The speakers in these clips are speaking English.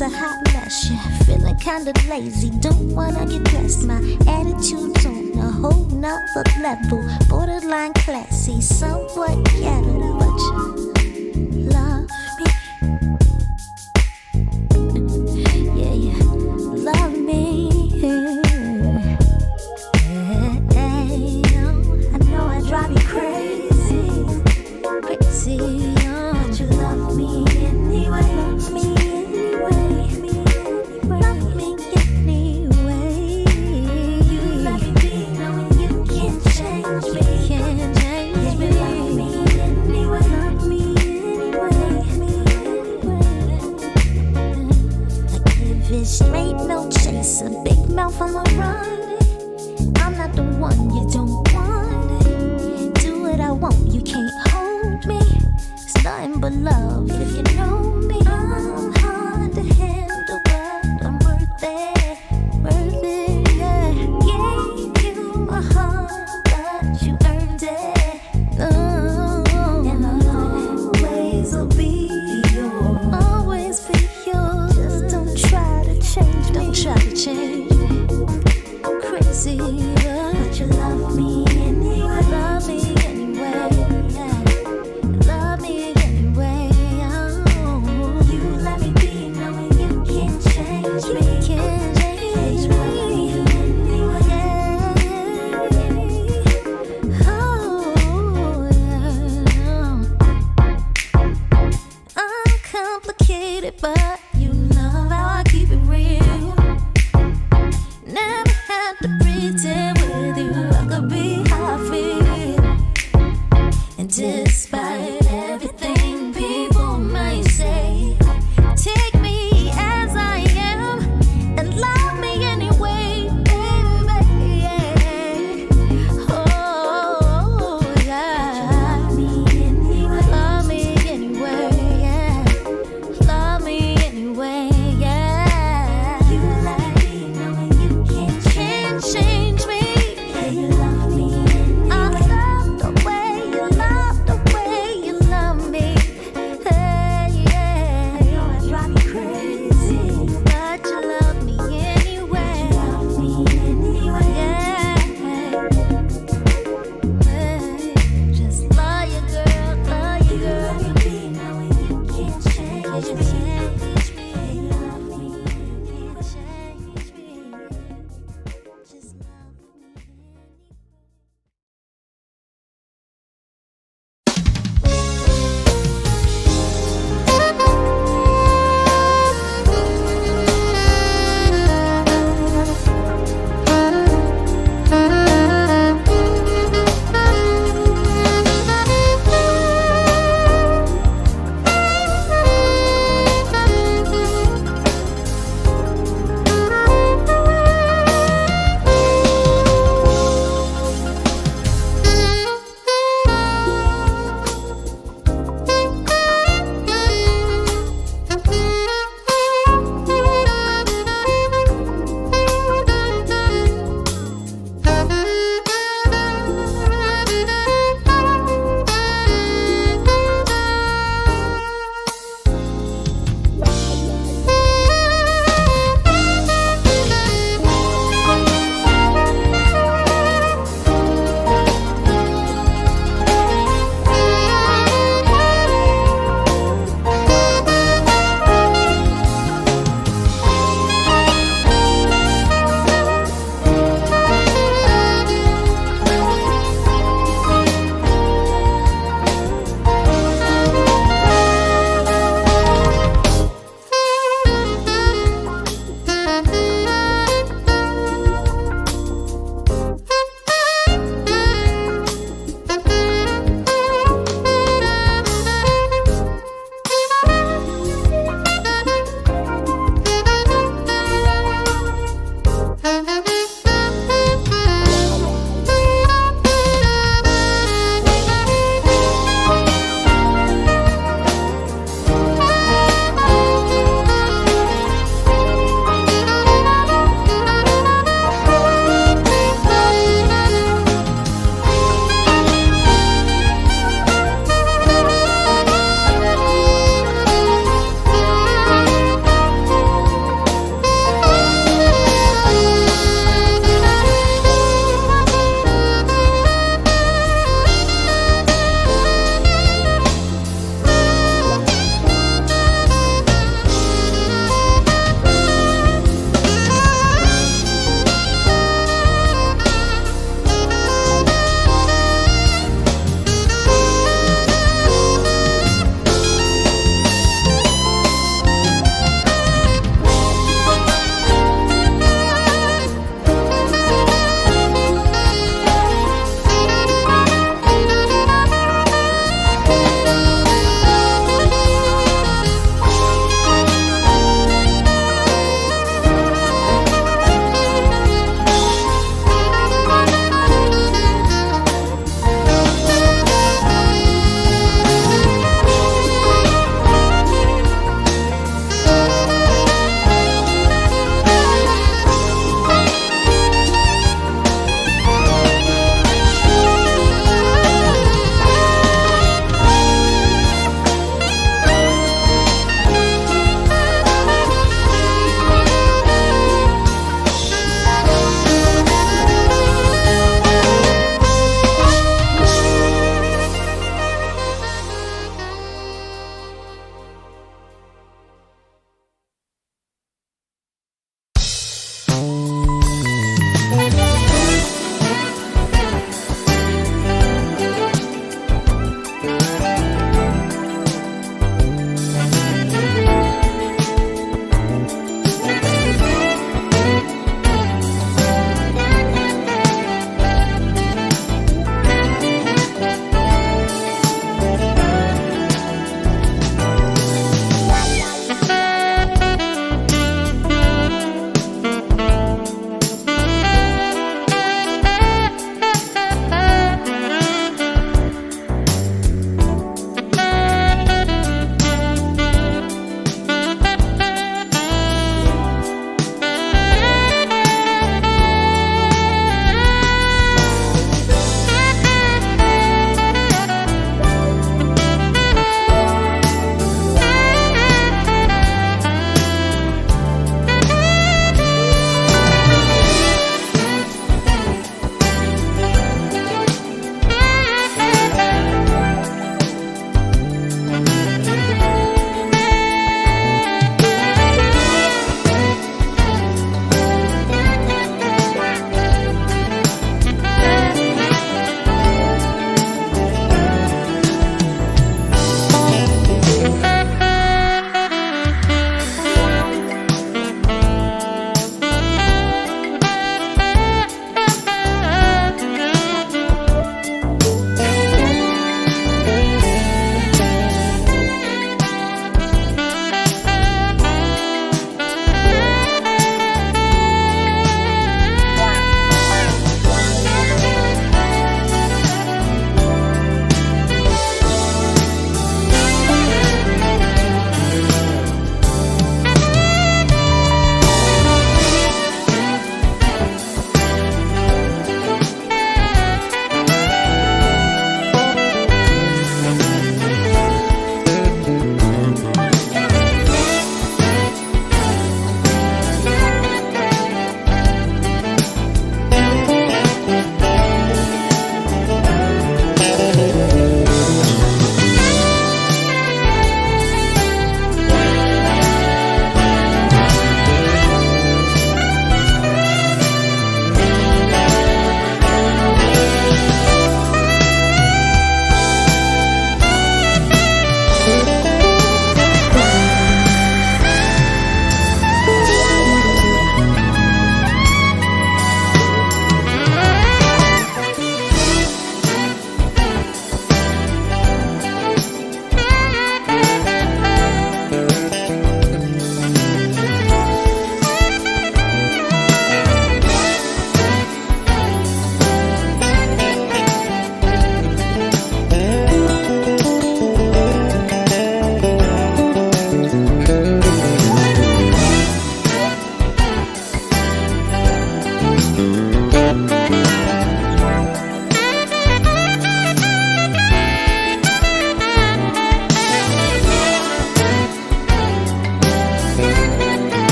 a hot mess, yeah. Feeling kinda lazy, don't wanna get dressed. My attitude's on a whole nother level. Borderline classy, somewhat ghetto, but you love me. Yeah, yeah, love me. I know I drive you crazy, crazy. But you love me anyway. Love me anyway. Love me anyway. You let me be, knowing you can't change me. Can't change me. Love me anyway. Love me anyway. I give it straight, no chaser. Big mouth on the run. I'm not the one you don't want. Do what I want, you can't hold me. It's nothing but love if you know me. I'm hard to handle, but I'm worth it. Worth it, yeah. Gave you my heart, but you earned it. And I'll always be yours. Always be yours. Just don't try to change me. Don't try to change me. I'm crazy, but you love me anyway. Love me anyway. Yeah. Love me anyway. Oh. You let me be, knowing you can't change me. You can't change me anyway. Yeah. Oh, yeah. I'm complicated, but you love how I keep it real. Never had to pretend.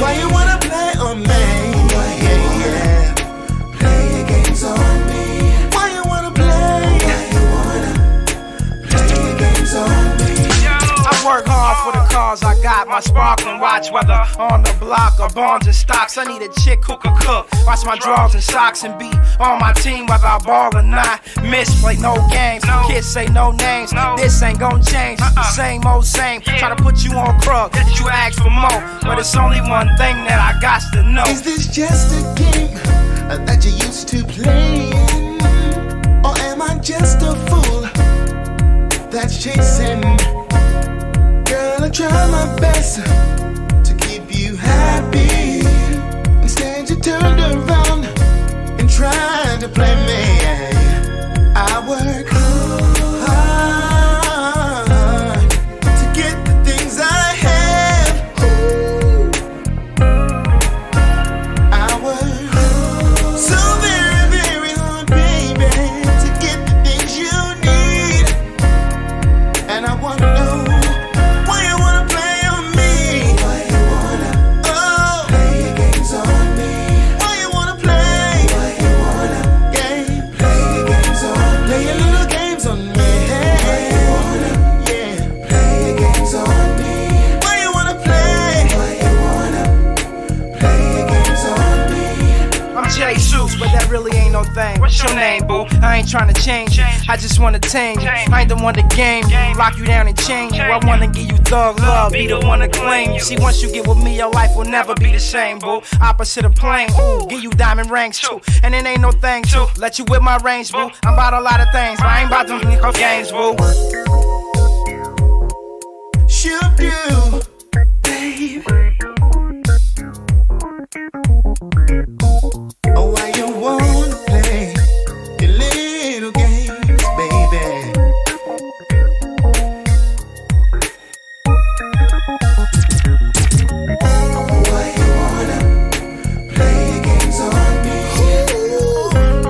Why you wanna off with the cars I got, my sparkling watch, whether on the block or bonds and stocks. I need a chick who can cook, wash my drawers and socks, and be on my team whether I ball or not. Misplay, no games, kids say no names. This ain't gon' change, the same old same. Try to put you on crug, you ask for more, but it's only one thing that I got to know. Is this just a game that you used to play? Or am I just a fool that's chasing? Girl, I try my best to keep you happy. Instead you turned around and tried to play me. I work hard to get the things I have. I work so very, very hard, baby, to get the things you need. And I wanna know why you wanna play on me. Why you wanna play your games on me? Why you wanna play? Why you wanna play your games on me? Play your little games on me. Why you wanna play your games on me? Why you wanna play? Why you wanna play your games on me? I'm Jay Seuss, but that really ain't no thing. What's your name, boo? I ain't tryna change, I just wanna tame you. I ain't the one to game, lock you down and change you. I wanna give you thug love, be the one to claim you. See, once you get with me, your life will never be the same, boo. Opposite of plain, ooh, give you diamond rings too. And it ain't no thing too, let you whip my range, boo. I'm about a lot of things, but I ain't about them games, boo. Should you, babe? Oh, why you wanna play your little games, baby? Why you wanna play your games on me?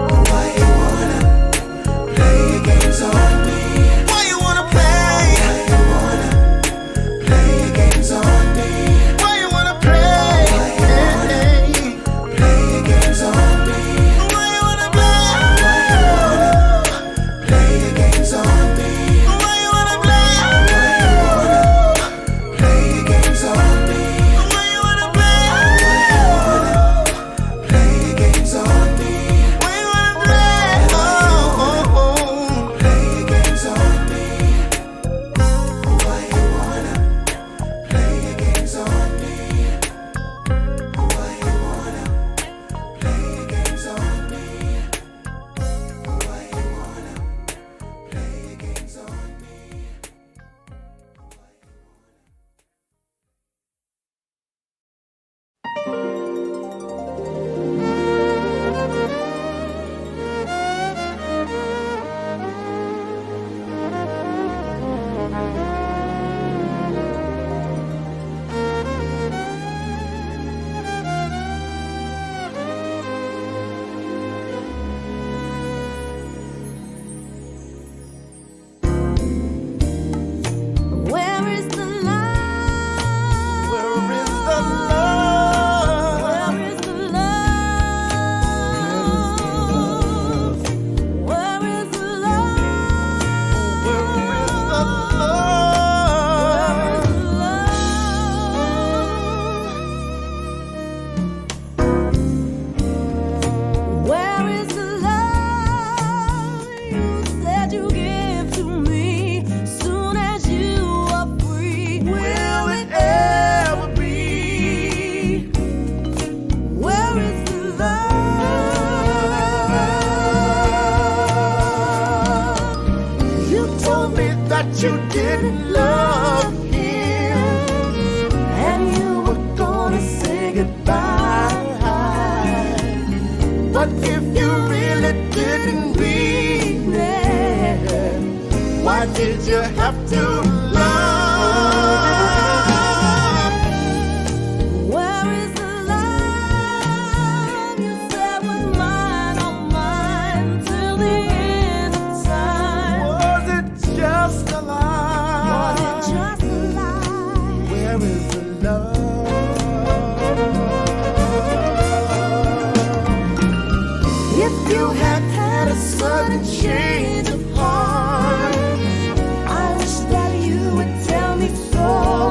Why you wanna play your games on me? Why you wanna play? Why you wanna play your games on me? Why you wanna play? Why you wanna play your games on me? Why you wanna play? Why you wanna play your games on me? Why you wanna play? Why you wanna play your games on me? Why you wanna play? Why you wanna play your games on me? Why you wanna play? Oh, play your games on me. Why you wanna play your games on me? Why you wanna play your games on me? Why you wanna play your games on me? Where is the love? Where is the love? Where is the love? Where is the love? Where is the love? Where is the love you said you give to me soon as you are free? Will it ever be? Where is the love? You told me that you didn't love him, And you were gonna say goodbye. but if you really didn't mean it, why did you have to love? Where is the love you said was mine, all mine, till the end of time? Was it just a lie? Was it just a lie? Where is the love? If you had had a sudden change of heart, I wish that you would tell me so.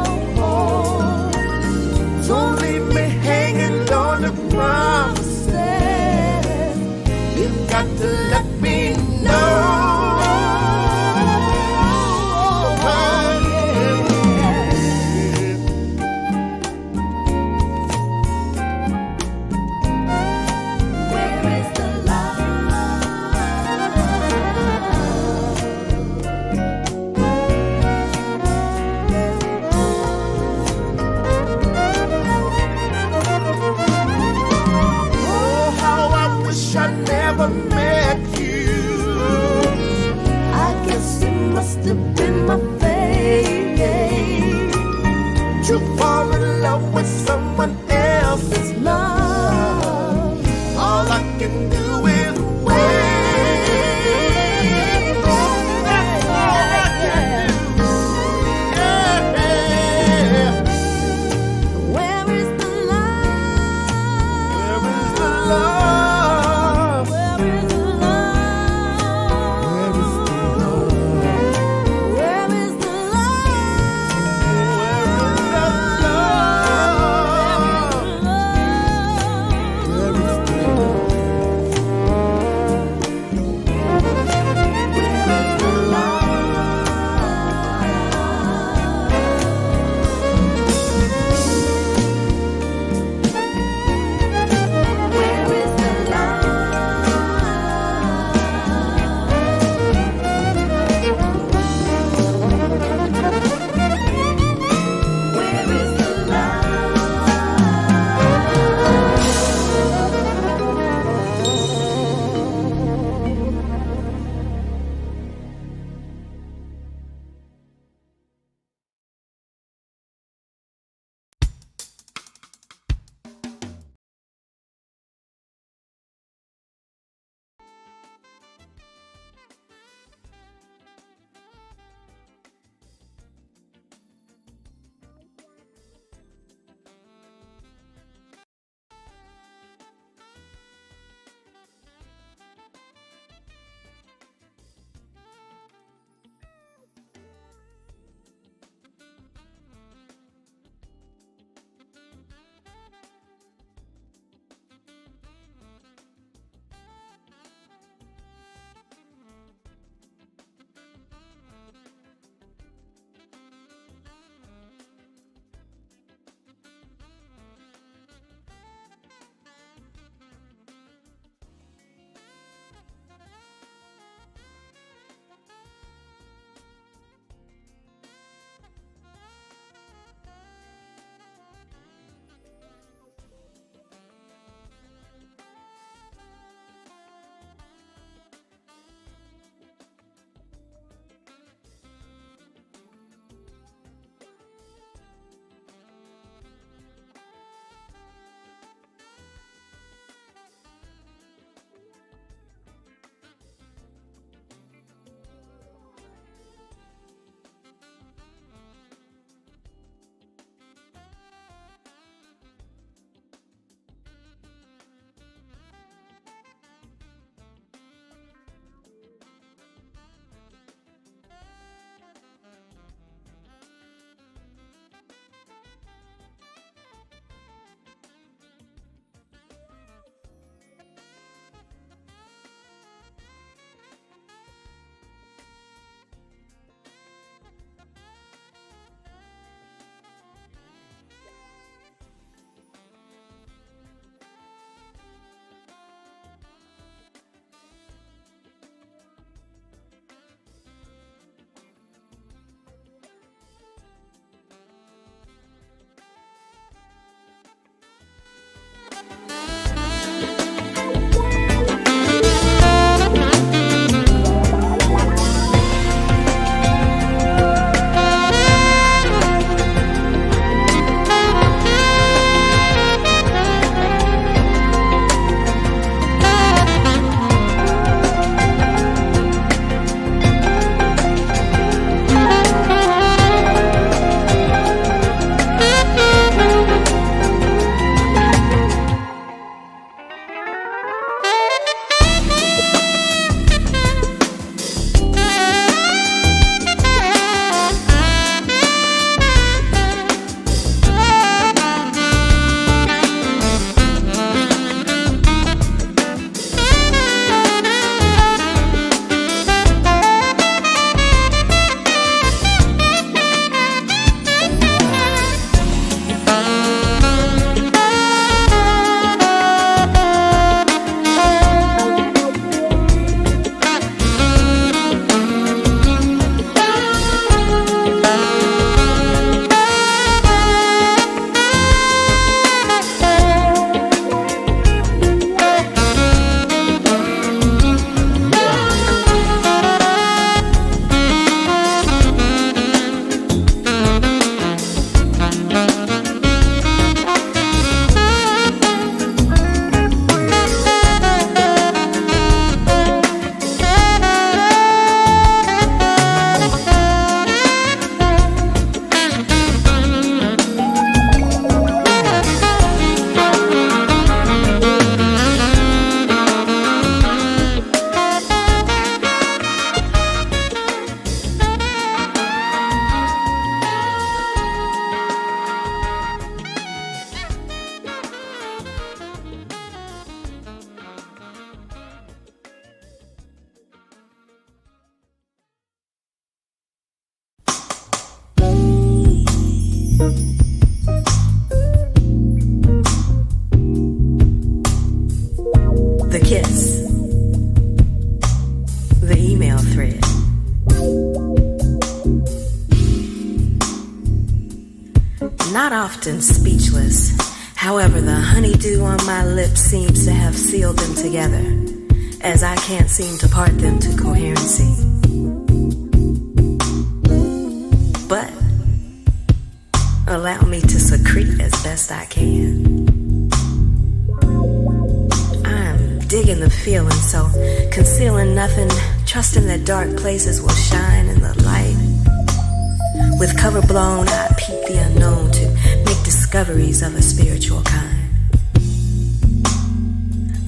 The kiss. The email thread. Not often speechless. However, the honeydew on my lips seems to have sealed them together, as I can't seem to part them to coherency. But allow me to secrete as best I can. I'm digging the feeling, so concealing nothing, trusting that dark places will shine in the light. With cover blown, I peep the unknown to make discoveries of a spiritual kind.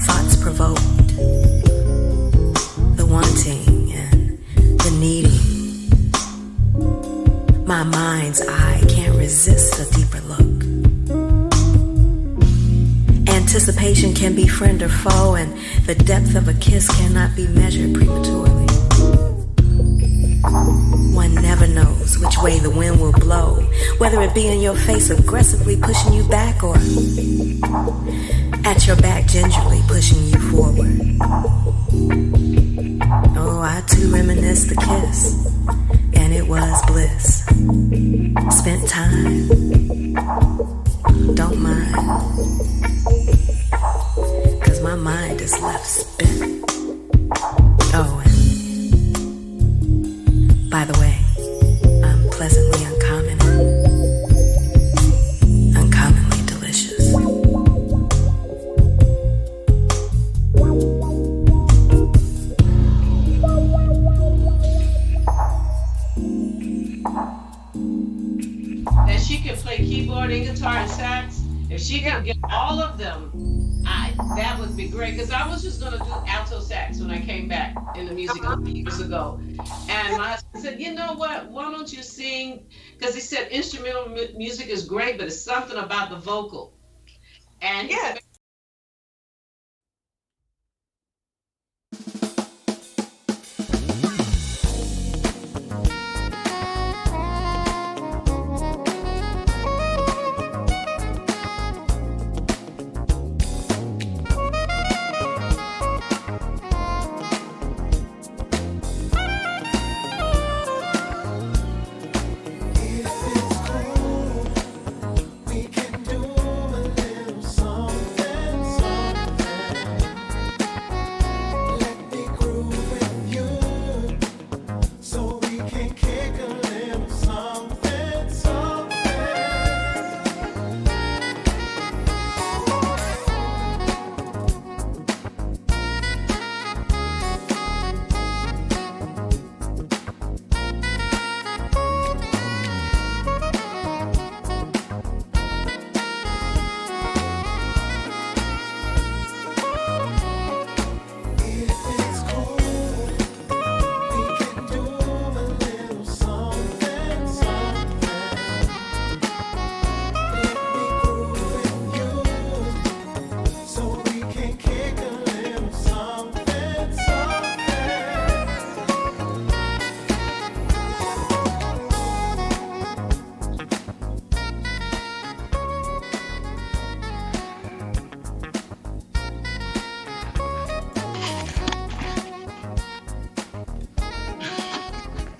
Thoughts provoked, the wanting and the needing. My mind's eye can't resist a deeper look. Anticipation can be friend or foe, and the depth of a kiss cannot be measured prematurely. One never knows which way the wind will blow, whether it be in your face aggressively pushing you back or at your back gingerly pushing you forward. Oh, I too reminisce the kiss, and it was bliss. Spent time, don't mind, 'cause my mind is left spent. Oh, and by the way, I'm pleasantly uncommon and uncommonly delicious. That she can play keyboard and guitar and sax. If she can get all of them, that would be great. Because I was just going to do alto sax when I came back in the music years ago. And my husband said, you know what, why don't you sing? Because he said instrumental music is great, but it's something about the vocal. And he said,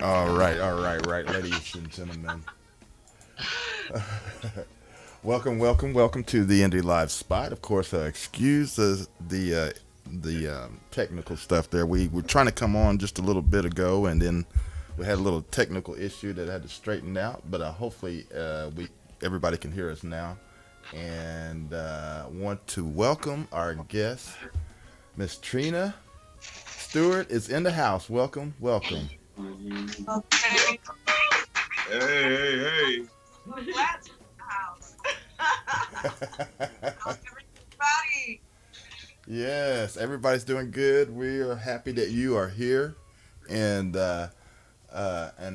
All right, ladies and gentlemen. Welcome to the Indie Live Spot. Of course, excuse the technical stuff there. We were trying to come on just a little bit ago, and then we had a little technical issue that had to straighten out. But hopefully, everybody can hear us now. And want to welcome our guest, Miss Trena Steward is in the house. Welcome. Okay. Hey. Glad to be in the house. How's everybody? Yes, everybody's doing good. We are happy that you are here, and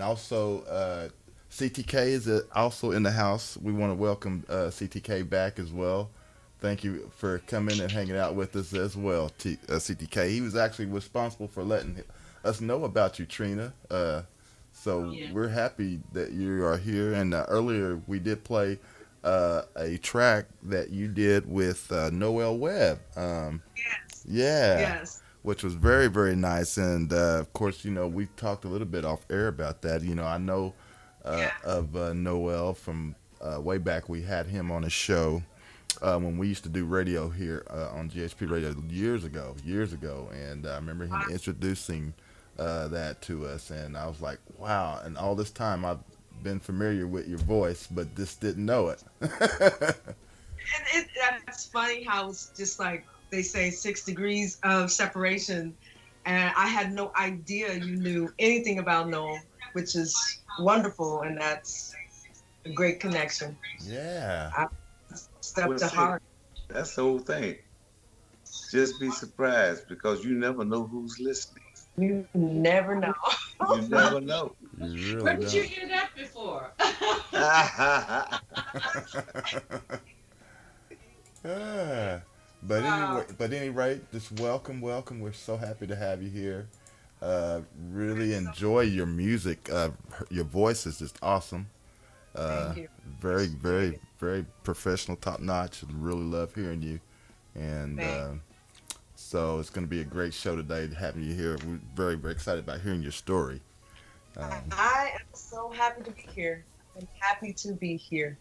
also CTK is also in the house. We want to welcome CTK back as well. Thank you for coming and hanging out with us as well, CTK. He was actually responsible for letting us know about you, Trena. So Yeah. we're happy that you are here. And earlier we did play a track that you did with Noel Webb. Yes. Yeah, Yes. which was very, very nice. And of course, we talked a little bit off air about that. I know Yeah. of Noel from way back. We had him on a show when we used to do radio here on GHP Radio years ago. And I remember him introducing that to us. And I was like, wow. And all this time I've been familiar with your voice, but just didn't know it. And that's funny how it's just like they say 6 degrees of separation. And I had no idea you knew anything about Noel, which is wonderful. And that's a great connection. Yeah. Step Well, to see, heart. that's the whole thing. Just be surprised because you never know who's listening. You never know. You never know. You really Where did you don't. hear that before? Ah, but anyway, just welcome. We're so happy to have you here. Really enjoy your music. Your voice is just awesome. Thank you. Very, very, very professional, top notch. Really love hearing you. And Thanks. so it's going to be a great show today having you here. We're very, very excited about hearing your story. I am so happy to be here. I'm happy to be here.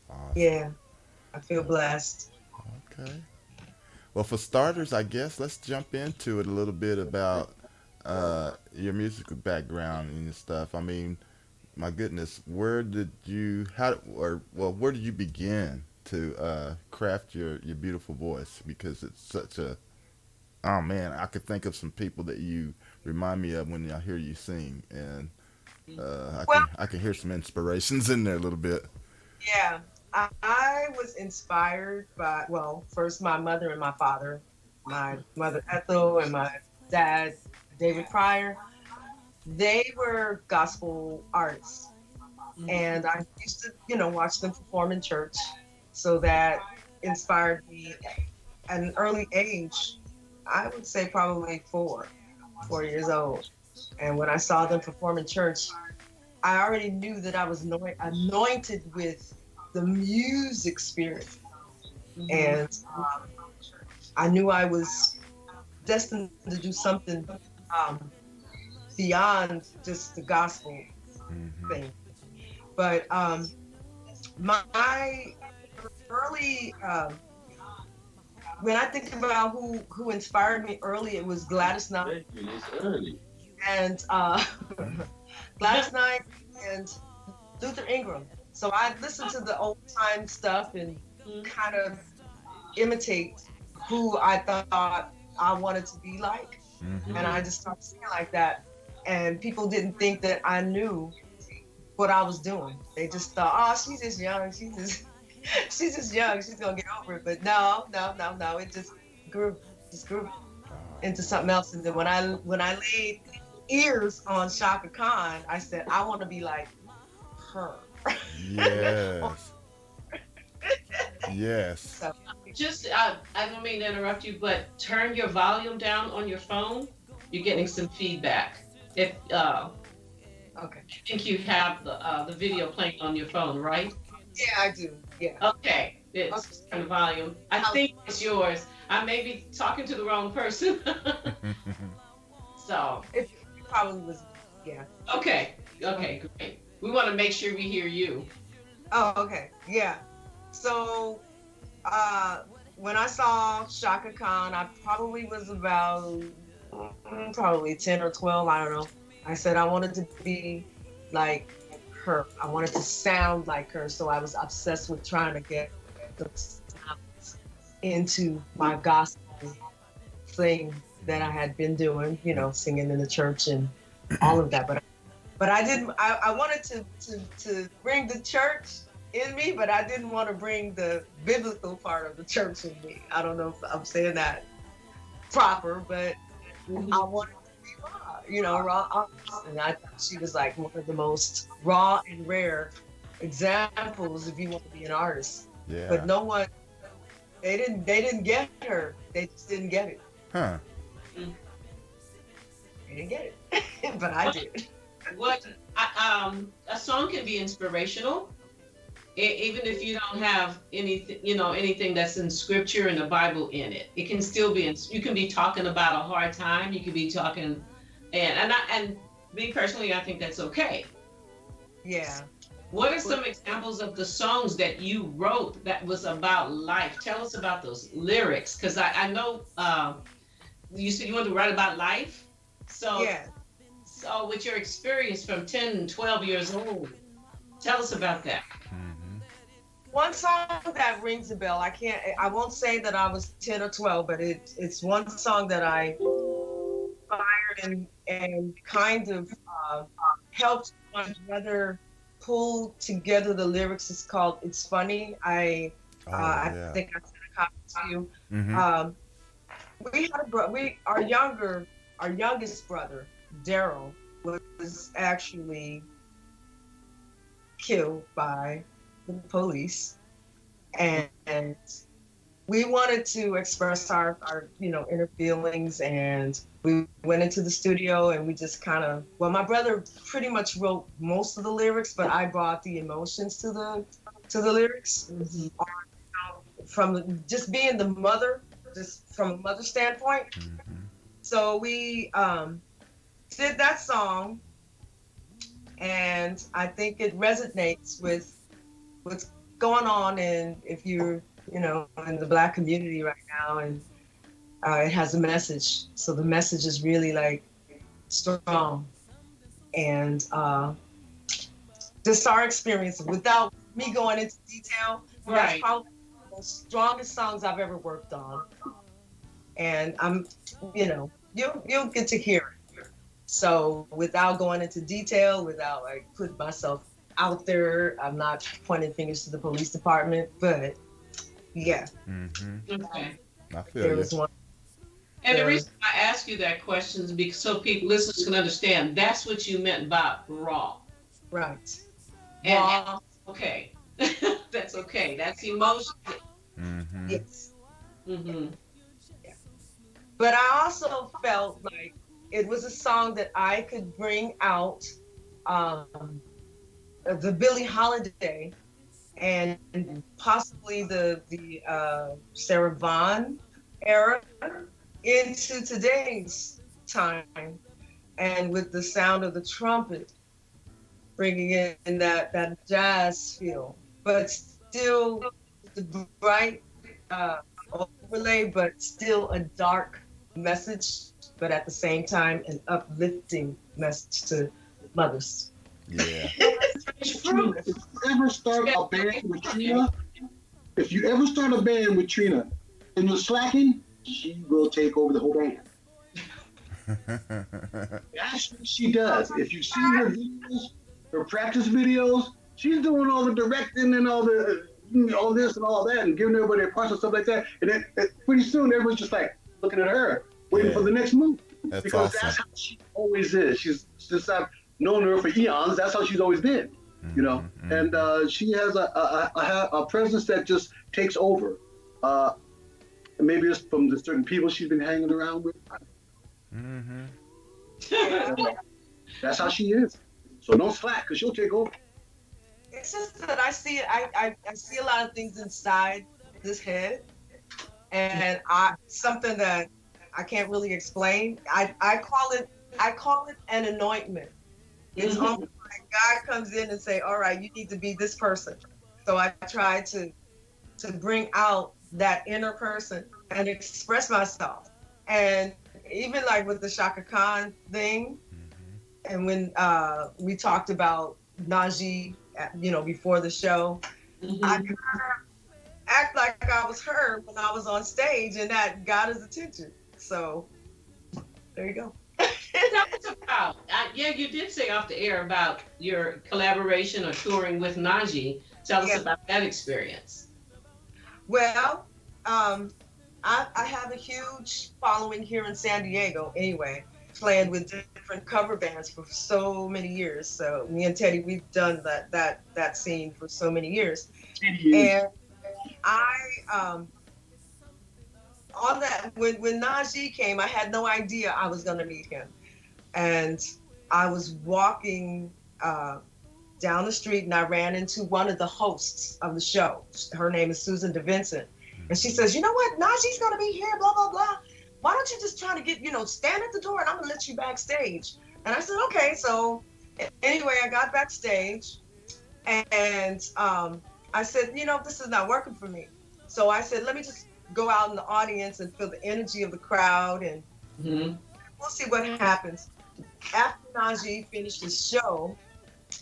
Awesome. Yeah. I feel blessed. Okay. Well, for starters, I guess let's jump into it a little bit about your musical background and your stuff. I mean, my goodness, where did you begin to craft your beautiful voice? Because it's such a, oh man, I could think of some people that you remind me of when I hear you sing, and I can hear some inspirations in there a little bit. Yeah. I was inspired by, well, first my mother and my father, my mother Ethel and my dad David Pryor. They were gospel artists, and I used to, watch them perform in church. So that inspired me at an early age. I would say probably 4 years old. And when I saw them perform in church, I already knew that I was anointed with the music spirit. And I knew I was destined to do something beyond just the gospel thing. But my early, when I think about who inspired me early, it was Gladys Knight. It's early. And Gladys Knight and Luther Ingram. So I listened to the old time stuff and kind of imitate who I thought I wanted to be like. And I just started singing like that. And people didn't think that I knew what I was doing. They just thought, oh, she's just young. She's just young. She's gonna get over it. But no. It just grew into something else. And then when I laid ears on Shaka Khan, I said, I want to be like her. Yes. Yes. So, Just, I don't mean to interrupt you, but turn your volume down on your phone. You're getting some feedback. If okay. I think you have the video playing on your phone, right? Yeah, I do. Yeah. Okay, it's turn the volume. I think it's yours. I may be talking to the wrong person. So. It probably was. Yeah. Okay, great. We want to make sure we hear you. Oh, okay. Yeah. So, when I saw Shaka Khan, I probably was about probably 10 or 12. I don't know. I said I wanted to be like her. I wanted to sound like her. So I was obsessed with trying to get the sounds into my gospel thing that I had been doing, singing in the church and all of that. But I didn't. I wanted to bring the church in me, but I didn't want to bring the biblical part of the church in me. I don't know if I'm saying that proper, but I wanted to be raw, and I thought she was like one of the most raw and rare examples if you want to be an artist. Yeah. But no one, they didn't get her. They just didn't get it. Huh. They didn't get it, but I did. A song can be inspirational, even if you don't have anything, anything that's in scripture and the Bible in it. It can still be. You can be talking about a hard time. You can be talking, and me personally, I think that's okay. Yeah. What are some examples of the songs that you wrote that was about life? Tell us about those lyrics, because I know you said you wanted to write about life. So Yeah. So with your experience from 10 and 12 years old, tell us about that. One song that rings a bell. I won't say that I was 10 or 12, but it's one song that I inspired and kind of helped my brother pull together the lyrics. It's called "It's Funny." I think I sent a copy to you. We had our youngest brother, Daryl, was actually killed by the police, and we wanted to express our inner feelings, and we went into the studio and we just my brother pretty much wrote most of the lyrics, but I brought the emotions to the lyrics. From just being the mother, just from a mother standpoint. So we did that song, and I think it resonates with what's going on, and if you're in the Black community right now, and it has a message. So the message is really like strong, and just our experience without me going into detail. Right. That's probably the strongest songs I've ever worked on, and I'm you'll get to hear it. So without going into detail, without like putting myself out there, I'm not pointing fingers to the police department, but yeah. Okay. I feel There you. was one. And the reason I ask you that question is because so people, listeners can understand that's what you meant by raw. Right. And Raw. okay. That's okay. That's emotion. Yes. Mm-hmm. But I also felt like it was a song that I could bring out the Billie Holiday and possibly the Sarah Vaughan era into today's time, and with the sound of the trumpet bringing in that jazz feel, but still the bright overlay, but still a dark message, but at the same time an uplifting message to mothers. Yeah. If you ever start a band with Trena, and you're slacking, she will take over the whole band. Actually, she does. If you see her videos, her practice videos, she's doing all the directing and all this and all that, and giving everybody their parts and stuff like that. And then pretty soon, everyone's just like looking at her, waiting for the next move. That's because awesome. that's how she always is. She's since I've known her for eons. That's how she's always been, And she has a presence that just takes over. Maybe it's from the certain people she's been hanging around with. That's how she is. So don't slack, because she'll take over. It's just that I see a lot of things inside this head, and something that I can't really explain. I call it an anointment. It's almost like God comes in and say, all right, you need to be this person. So I try to bring out that inner person and express myself. And even like with the Shaka Khan thing, and when we talked about Najee, before the show, I kind of act like I was her when I was on stage, and that got his attention. So there you go. Tell us about, you did say off the air about your collaboration or touring with Najee. Tell us about that experience. Well, I have a huge following here in San Diego anyway, playing with different cover bands for so many years. So me and Teddy, we've done that scene for so many years. And I, on that, when Najee came, I had no idea I was going to meet him. And I was walking down the street and I ran into one of the hosts of the show. Her name is Susan DeVincent. And she says, you know what, Najee's gonna be here, blah, blah, blah. Why don't you just try to get, stand at the door and I'm gonna let you backstage. And I said, okay. So anyway, I got backstage and I said, this is not working for me. So I said, let me just go out in the audience and feel the energy of the crowd and we'll see what happens. After Najee finished his show,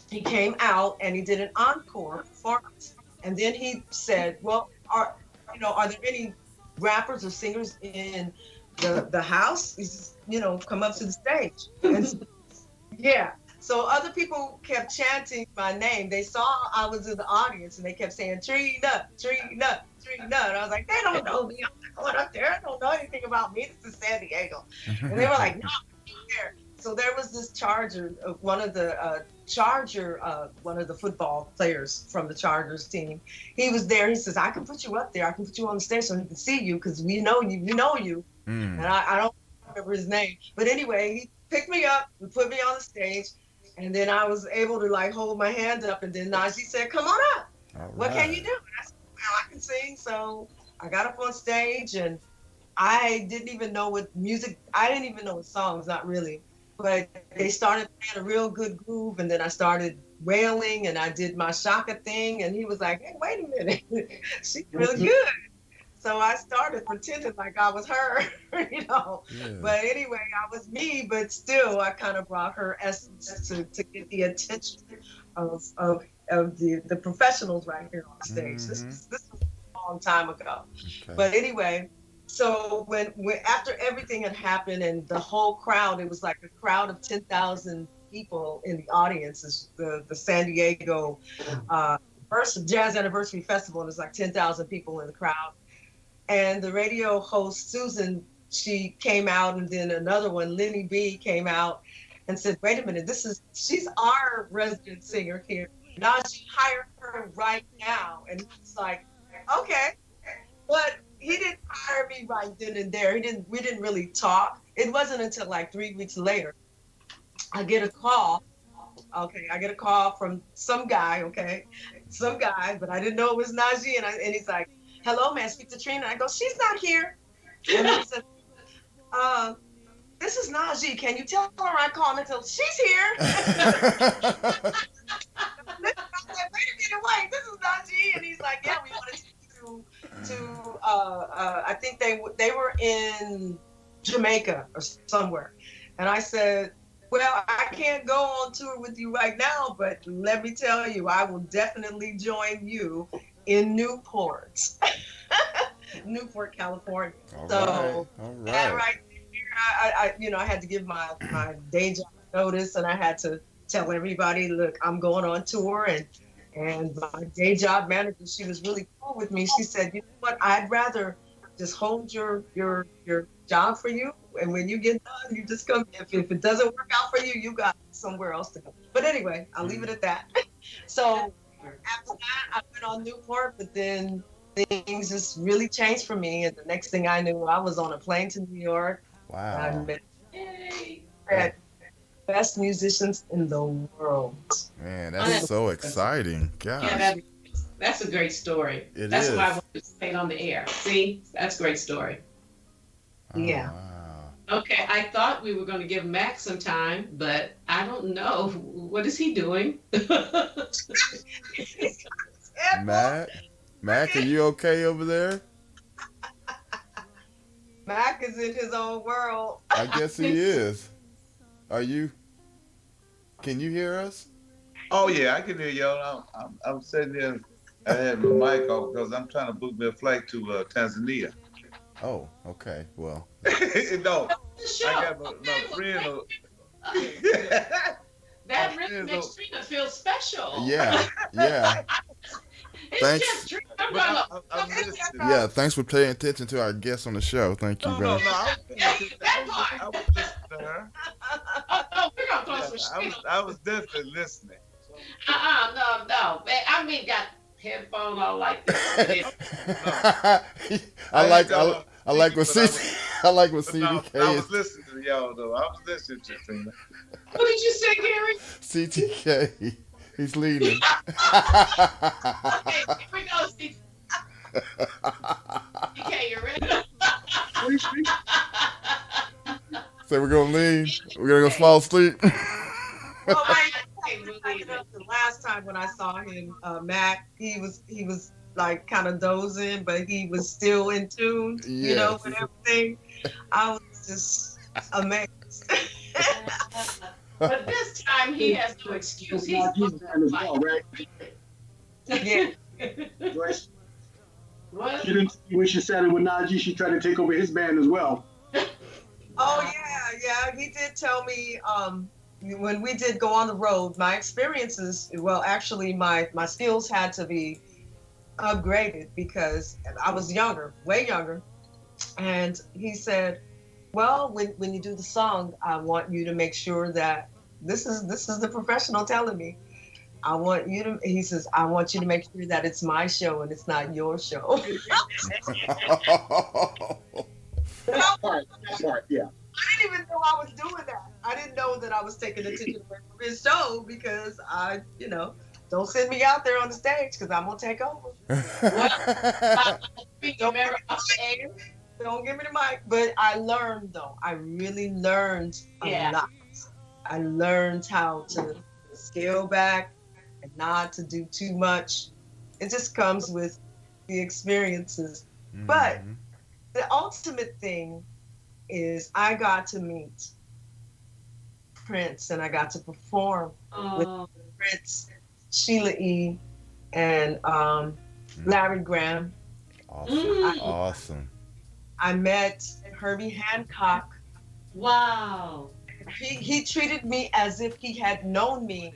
he came out and he did an encore performance. And then he said, well, are there any rappers or singers in the house? He says, come up to the stage. And yeah. So other people kept chanting my name. They saw I was in the audience and they kept saying, Trena, Trena, Trena. And I was like, they don't know me. I'm not going up there. I don't know anything about me. This is San Diego. And they were like, no, I'm here. So there was this Charger, one of the football players from the Chargers team. He was there. He says, I can put you up there. I can put you on the stage so he can see you because we know you. We know you. And I don't remember his name. But anyway, he picked me up and put me on the stage. And then I was able to hold my hand up. And then Najee said, come on up. What can you do? And I said, well, I can sing. So I got up on stage and I didn't even know what music, I didn't even know what songs, not really. But they started playing a real good groove. And then I started wailing and I did my Shaka thing. And he was like, hey, wait a minute. She's really good. So I started pretending like I was her, Yeah. But anyway, I was me, but still I kind of brought her essence to get the attention of the professionals right here on stage. This was a long time ago. Okay. But anyway, so when after everything had happened and the whole crowd, it was like a crowd of 10,000 people in the audience. The San Diego first Jazz Anniversary Festival, and there's like 10,000 people in the crowd. And the radio host, Susan, she came out, and then another one, Lenny B, came out and said, wait a minute, she's our resident singer here. Najee, hire her right now. And it's like, okay. But he didn't hire me right then and there. We didn't really talk. It wasn't until like 3 weeks later, I get a call. Okay, I get a call from some guy, but I didn't know it was Najee. And he's like, hello, man, speak to Trena. I go, she's not here. And he said, this is Najee. Can you tell her I called and tell her she's here? I said, wait a minute, wait, this is Najee. And he's like, yeah, we wanted to I think they were in Jamaica or somewhere. And I said, well, I can't go on tour with you right now, but let me tell you, I will definitely join you in Newport, California. All right. I had to give my day job notice, and I had to tell everybody, look, I'm going on tour, and my day job manager, she was really cool with me. She said, you know what, I'd rather just hold your job for you, and when you get done, you just come. If it doesn't work out for you, you got somewhere else to go. But anyway, I'll leave it at that. So after that, I went on Newport, but then things just really changed for me. And the next thing I knew, I was on a plane to New York. Wow. I met best musicians in the world. Man, that's so exciting. Gosh. Yeah, that's a great story. That's why I wanted to say it on the air. See, that's a great story. Yeah. Wow. Okay, I thought we were going to give Mac some time, but I don't know. What is he doing? Mac, are you okay over there? Mac is in his own world. I guess he is. Are you? Can you hear us? Oh yeah, I can hear y'all. I'm sitting there. I had my mic off because I'm trying to book me a flight to Tanzania. Oh, okay. Well. No, I got my friend. That really makes Trena feel special. Yeah. Thanks. Just Trena. Yeah, thanks for paying attention to our guests on the show. Thank you very much. I was listening to her. We're gonna close I was definitely listening. No. I mean, got headphone on like this. I like what she I like what But no, CDK I is. was listening to y'all though. I was listening to Trina. What did you say, Gary? CTK. He's leading. Okay, here we go. Okay, you ready? So we're gonna leave. We're gonna go fall asleep. Well, the last time when I saw him, Mac, he was like kind of dozing, but he was still in tune, you know, Yes. with everything. I was just amazed. But this time he has no excuse. He's Jesus as well, right? Yeah. Joyce, What? she didn't when she sat in with Najee, she tried to take over his band as well. Oh yeah. He did tell me when we did go on the road, my experiences, well, actually my skills had to be upgraded because I was younger, way younger. And he said, well, when you do the song, I want you to make sure that this is the professional telling me. He says, I want you to make sure that it's my show and it's not your show. That part, yeah. I didn't even know I was doing that. I didn't know that I was taking attention away from his show because don't send me out there on the stage because I'm gonna take over. Don't give me the mic. But I learned though. I really learned a lot. I learned how to scale back and not to do too much. It just comes with the experiences. But the ultimate thing is I got to meet Prince and I got to perform with Prince, Sheila E., and Larry Graham. Awesome. I met Herbie Hancock. Wow. He treated me as if he had known me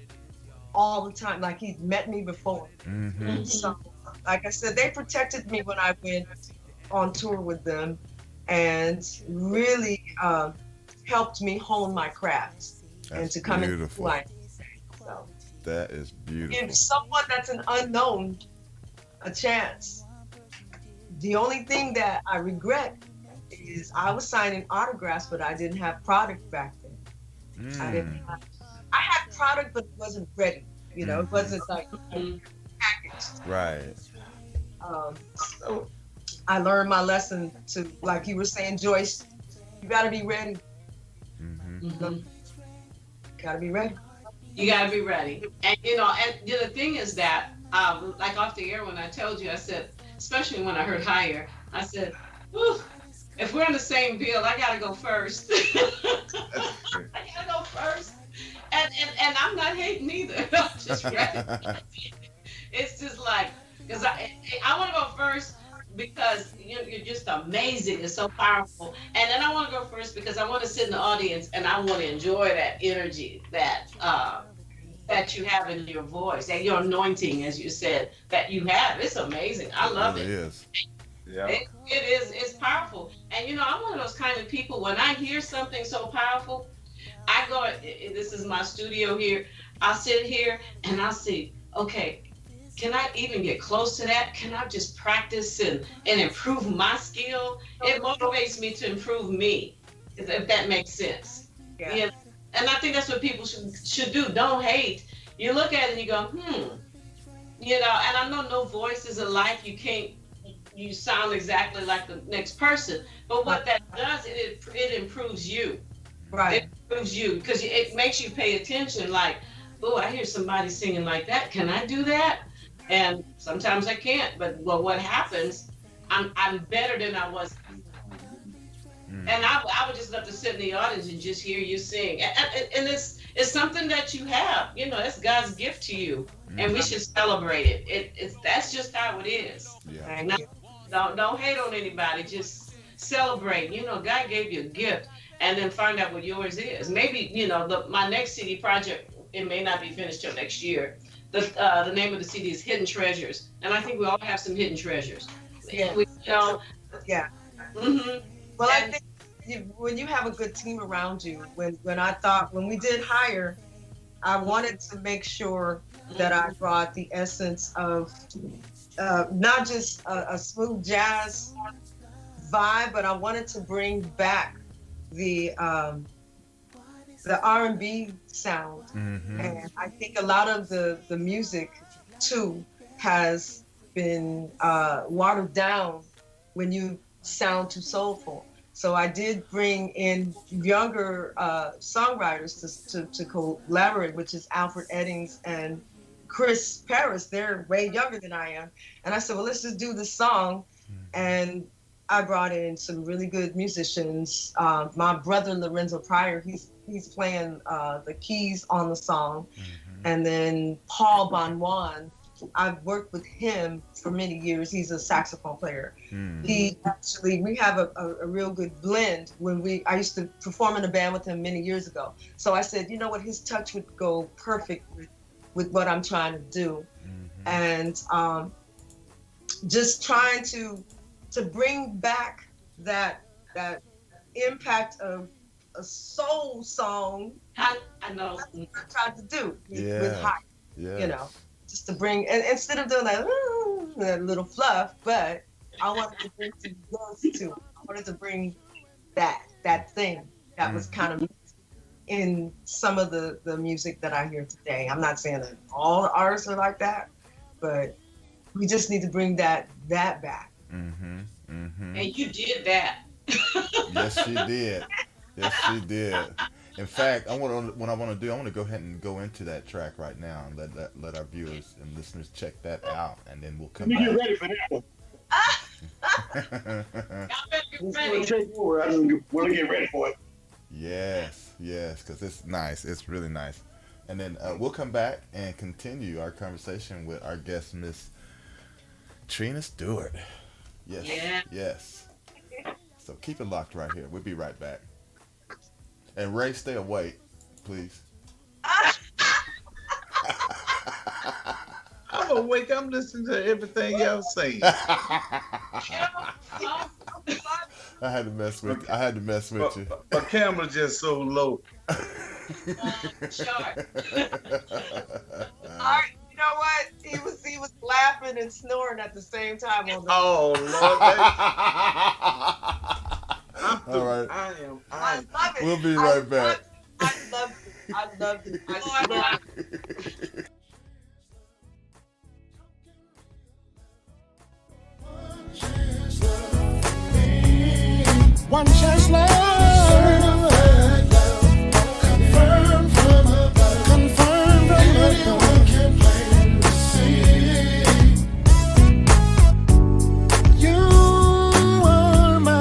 all the time, like he'd met me before. So, like I said, they protected me when I went on tour with them and really helped me hone my craft and to come into who I am. So, that is beautiful. give someone that's an unknown a chance. The only thing that I regret is I was signing autographs, but I didn't have product back then. I had product, but it wasn't ready. You know, it wasn't like packaged. Right. So I learned my lesson to, like you were saying, Joyce, you gotta be ready. Gotta be ready. You gotta be ready. And the thing is that, like off the air when I told you, I said, especially when I heard higher, I said, whew, if we're in the same bill, I gotta go first. I gotta go first. And I'm not hating either. I'm just ready. It's just like, because I want to go first because you're just amazing. It's so powerful. And then I want to go first because I want to sit in the audience and I want to enjoy that energy that you have in your voice and your anointing, as you said, that you have. It's amazing. I love it. It is. Yeah. It is. It's powerful. And I'm one of those kind of people, when I hear something so powerful, I go, this is my studio here. I'll sit here and I'll see, okay, can I even get close to that? Can I just practice and improve my skill? It motivates me to improve me, if that makes sense. Yeah. And I think that's what people should do. Don't hate. You look at it and you go, and I know no voice is alike. You sound exactly like the next person. But what that does, it improves you. Right. It improves you because it makes you pay attention. Like, oh, I hear somebody singing like that. Can I do that? And sometimes I can't. But what happens? I'm better than I was. And I would just love to sit in the audience and just hear you sing. And it's something that you have. That's God's gift to you, and we should celebrate it. That's just how it is. Yeah. Don't hate on anybody. Just celebrate. God gave you a gift. And then find out what yours is. Maybe, my next CD project, it may not be finished till next year. The name of the CD is Hidden Treasures. And I think we all have some hidden treasures. Yeah. Yeah. Well, I think when you have a good team around you, when we did hire, I wanted to make sure that I brought the essence of not just a smooth jazz vibe, but I wanted to bring back the R&B sound, and I think a lot of the music too has been watered down when you sound too soulful. So I did bring in younger songwriters to collaborate, which is Alfred Eddings and Chris Paris. They're way younger than I am. And I said, well, let's just do this song. And I brought in some really good musicians. My brother, Lorenzo Pryor, he's playing the keys on the song. And then Paul Bonwan, I've worked with him for many years. He's a saxophone player. We have a real good blend. I used to perform in a band with him many years ago. So I said, you know what, his touch would go perfect with what I'm trying to do. And just trying to bring back that impact of a soul song. I know. That's what I tried to do with Hot, just to bring, and instead of doing that little fluff, but I wanted to bring some dance too. I wanted to bring that thing that was kind of in some of the music that I hear today. I'm not saying that all the artists are like that, but we just need to bring that back. And you did that. Yes, she did. Yes, she did. In fact, I want to go ahead and go into that track right now and let our viewers and listeners check that out, and then we'll come back. Get ready for that one. Y'all better get ready. I want to get ready for it. Yes, because it's nice. It's really nice. And then we'll come back and continue our conversation with our guest, Miss Trena Steward. Yes. Yeah. Yes. So keep it locked right here. We'll be right back. And Ray, stay awake, please. I'm awake. I'm listening to everything y'all saying. I had to mess with you. My camera's just so low. Short. You know what? He was laughing and snoring at the same time on the. Oh Lord. All right. I love it. We'll be right back. I love it. I love it. One chance love. Confirm from above. Anyone can plainly see. You are my.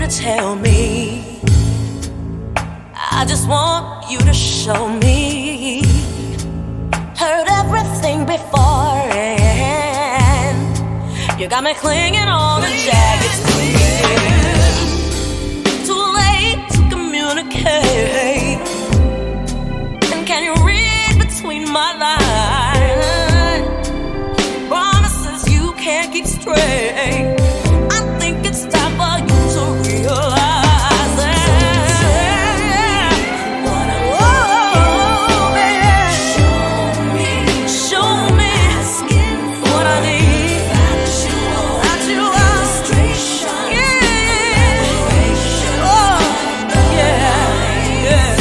Tell me, I just want you to show me. Heard everything before, and you got me clinging on the jagged skin. Too late to communicate, and can you read between my lines? Promises you can't keep straight. I think it's time for you to realize that. Show me what I need. That you are. Yeah. Oh, yeah.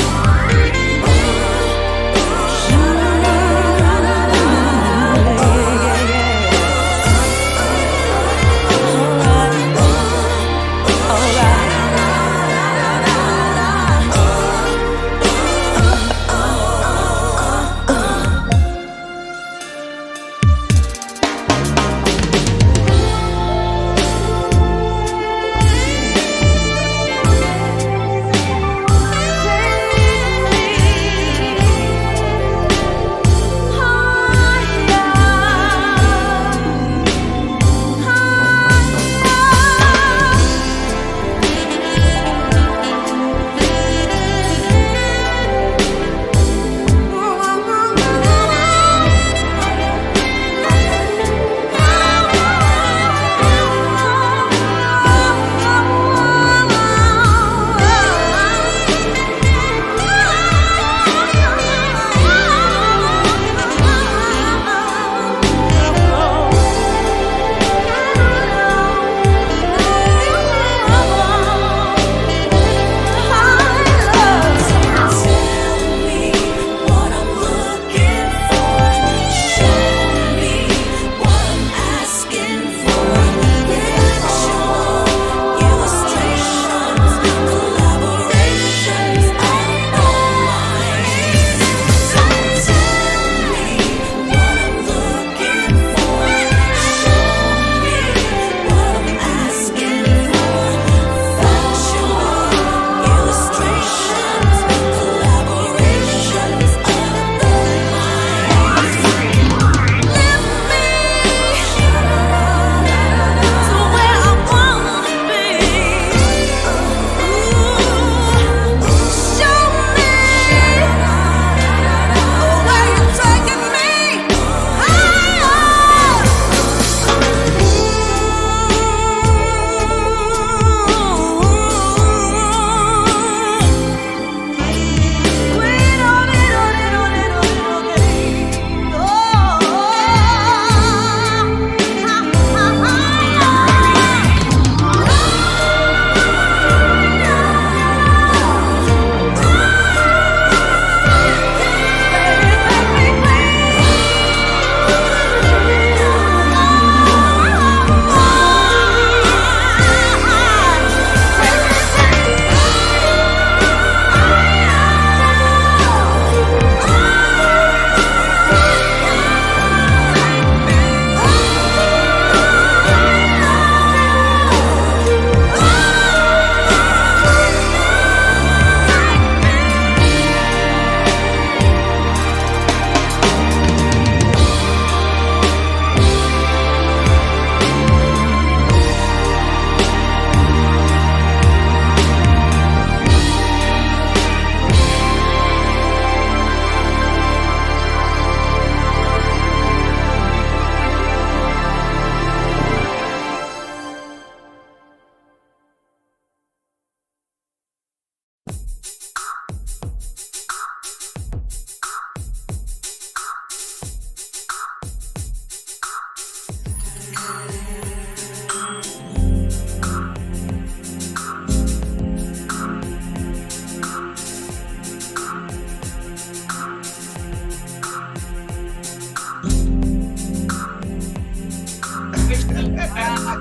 Oh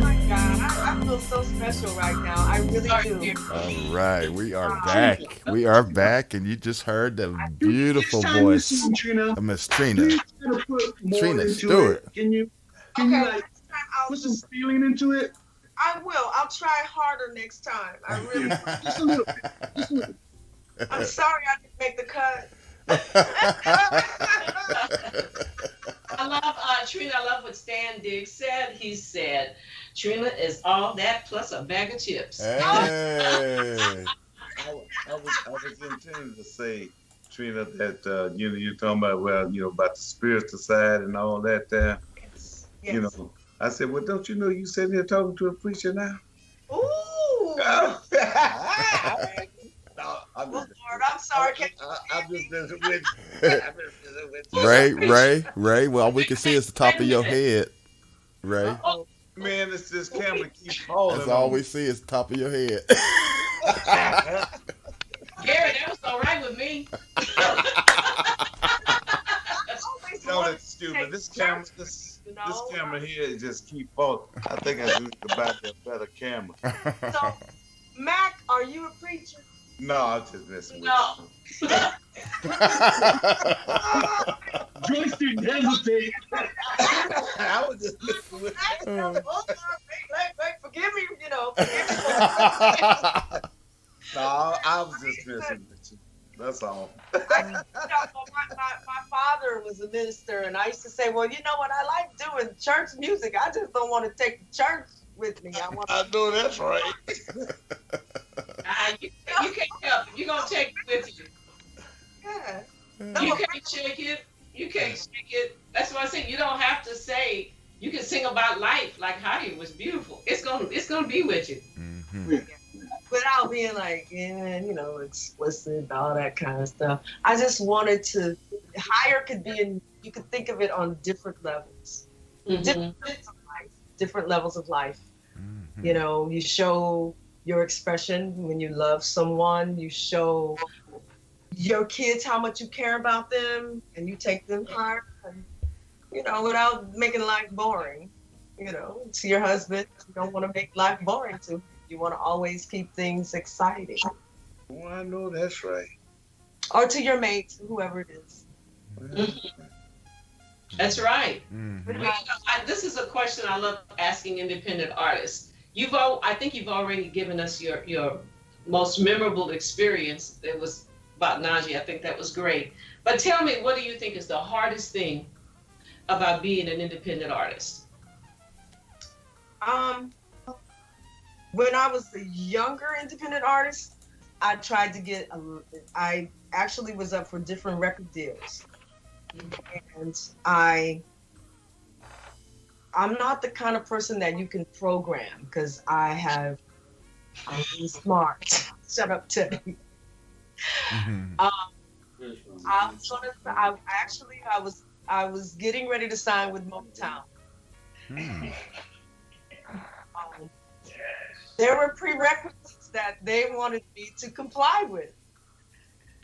my God, I feel so special right now. I really do. All right, we are back. We are back, and you just heard the beautiful Next time you voice sing, Trina, of Miss Trina. please try to put more Trena into Steward. it. Can you Okay, like next time I'll put some just, feeling into it? I will. I'll try harder next time. I really. Just a little bit. Just a little bit. I'm sorry I didn't make the cut. I love Trina. I love what Stan Diggs said. He said, "Trina is all that plus a bag of chips." Hey. I was intending to say, Trina, that you're talking about about the spiritual side and all that there. Yes. You know, I said, well, don't you know you sitting here talking to a preacher now? Ooh. No, I'm Well, just, Lord, I'm sorry. I'm just messing with you. I'm just messing with you. Ray. Well, all we can see is the top of your head, Ray. Oh, Man, it's this camera keeps falling. That's all we see is the top of your head. Gary, that was all right with me. No, that's stupid. This camera here just keep falling. I think I need to buy a better camera. So, Mac, are you a preacher? No, I'm just messing with No. you. Joyce didn't hesitate. I was just messing with you. Forgive me, No, I was just messing with you. That's all. my father was a minister, and I used to say, well, you know what? I like doing church music. I just don't want to take the church with me. I know that's right. You can't help it. You're going to take it with you. Yeah. You can't shake it. You can't shake it. That's why I say you don't have to say. You can sing about life like Heidi was beautiful. It's gonna be with you. Mm-hmm. Without being like, explicit, all that kind of stuff. I just wanted to. Higher could be in. You could think of it on different levels, different levels of life. Mm-hmm. You show your expression when you love someone. You show your kids how much you care about them, and you take them higher. And, without making life boring. To your husband, you don't want to make life boring to. You want to always keep things exciting. Well, I know that's right. Or to your mates, whoever it is. That's right. Mm-hmm. This is a question I love asking independent artists. I think you've already given us your most memorable experience. It was about Najee. I think that was great. But tell me, what do you think is the hardest thing about being an independent artist? When I was a younger independent artist, I tried to I actually was up for different record deals. And I'm not the kind of person that you can program because I'm really smart. Shut up, Teddy. I was getting ready to sign with Motown. There were prerequisites that they wanted me to comply with.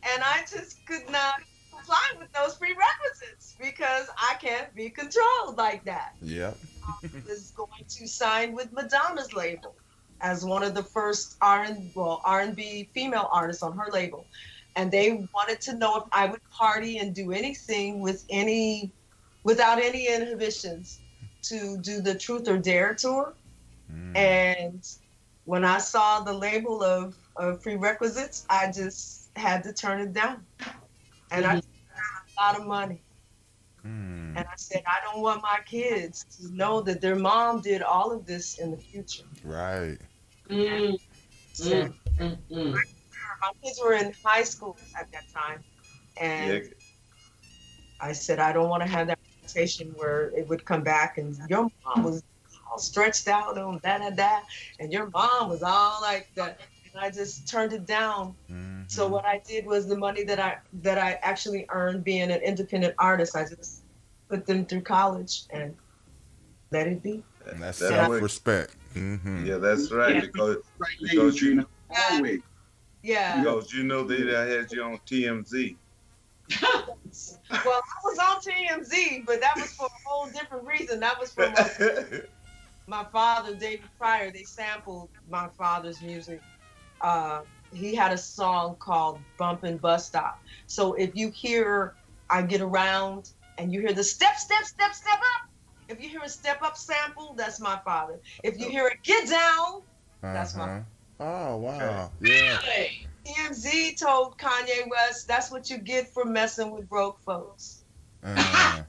And I just could not comply with those prerequisites because I can't be controlled like that. Yep. I was going to sign with Madonna's label as one of the first R&B female artists on her label. And they wanted to know if I would party and do anything without any inhibitions to do the Truth or Dare tour. And when I saw the label of prerequisites, I just had to turn it down. And I took a lot of money. And I said, I don't want my kids to know that their mom did all of this in the future. Right. So, my kids were in high school at that time. And I said, I don't want to have that reputation where it would come back and your mom was all stretched out and that, and your mom was all like that. And I just turned it down. So what I did was the money that I actually earned being an independent artist, I just put them through college and let it be. And that's self-respect. Yeah, that's right. Because Trina, always. Yeah. Because they had you on TMZ. Well, I was on TMZ, but that was for a whole different reason. That was for my father, David Pryor. They sampled my father's music. He had a song called Bumpin' Bus Stop. So if you hear I Get Around and you hear the step, step, step, step up, if you hear a step up sample, that's my father. If you hear a get down, that's my father. Oh, wow. Yeah. Really? TMZ told Kanye West, that's what you get for messing with broke folks. They didn't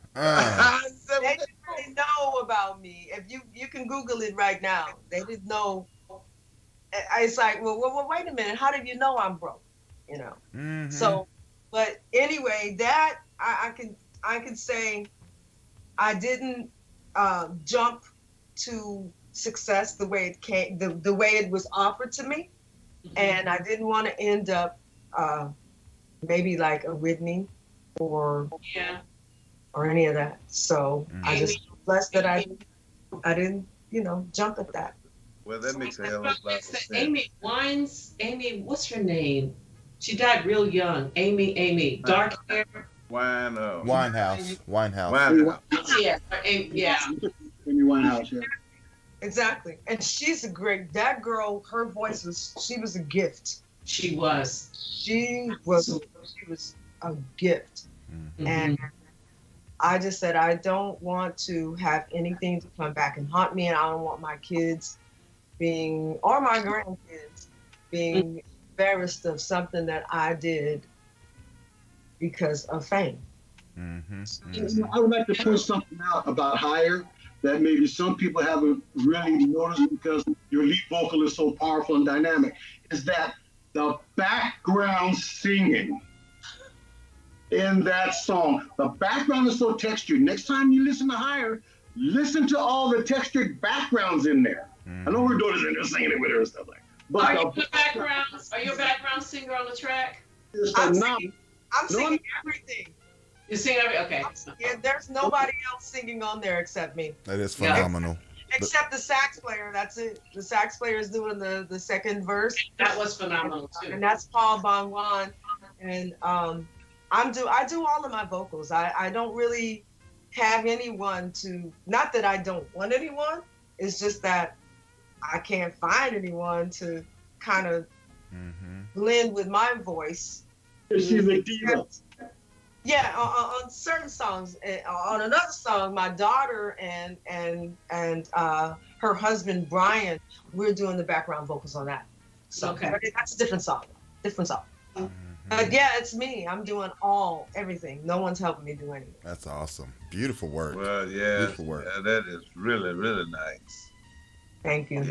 really know about me. If you can Google it right now. They didn't know. It's like, well, wait a minute. How did you know I'm broke? You know. Mm-hmm. So, but anyway, that I can say I didn't jump to success the way it came, the way it was offered to me, and I didn't want to end up maybe like a Whitney or any of that. So I just blessed that I didn't jump at that. Well, that makes a hell of a lot of sense. Amy, what's her name? She died real young. Amy, dark hair. Winehouse. Yeah, yeah. Amy Winehouse, yeah. Exactly. And she's that girl, her voice was a gift. She was a gift. Mm-hmm. And I just said, I don't want to have anything to come back and haunt me, and I don't want my kids or my grandkids being embarrassed of something that I did because of fame. Mm-hmm. I would like to point something out about Higher that maybe some people haven't really noticed because your lead vocal is so powerful and dynamic, is that the background singing in that song, the background is so textured. Next time you listen to Higher, listen to all the textured backgrounds in there. I know her daughter's in there singing it with her and stuff like that. But are you a background singer on the track? I'm singing everything. You sing okay. Yeah, there's nobody else singing on there except me. That is phenomenal. Except the sax player, that's it. The sax player is doing the second verse. That was phenomenal too. And that's Paul Bongwan. And I do all of my vocals. I don't really have anyone to, not that I don't want anyone, it's just that I can't find anyone to kind of blend with my voice. She's a diva. Yeah, on certain songs. On another song, my daughter and her husband Brian, we're doing the background vocals on that. So okay, that's a different song. But yeah, it's me. I'm doing everything. No one's helping me do anything. That's awesome. Beautiful work. Well, yeah, beautiful work. Yeah, that is really, really nice. Thank you.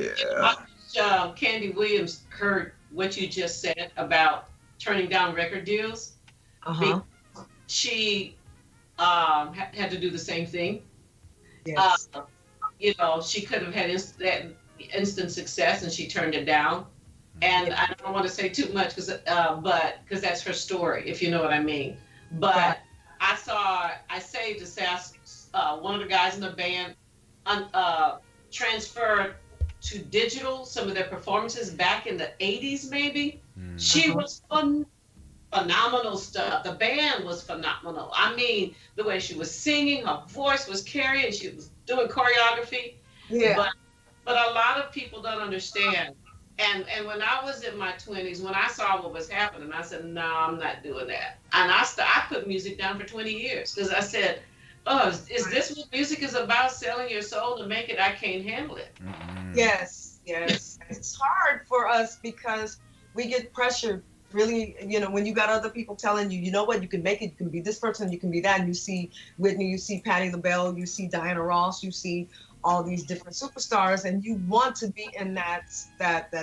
Yeah. Candy Williams heard what you just said about turning down record deals. She had to do the same thing. Yes. She could have had instant success, and she turned it down. And I don't want to say too much because that's her story, if you know what I mean. But I saved to Sass, one of the guys in the band transferred to digital some of their performances back in the 80s, maybe. She was phenomenal stuff. The band was phenomenal. I mean, the way she was singing, her voice was carrying, she was doing choreography. Yeah. But a lot of people don't understand. And when I was in my 20s, when I saw what was happening, I said, no, I'm not doing that. And I put music down for 20 years because I said, oh, is this what music is about? Selling your soul to make it? I can't handle it. Yes. It's hard for us because we get pressured. Really, when you got other people telling you, you know what, you can make it, you can be this person, you can be that, and you see Whitney, you see Patti LaBelle, you see Diana Ross, you see all these different superstars, and you want to be in that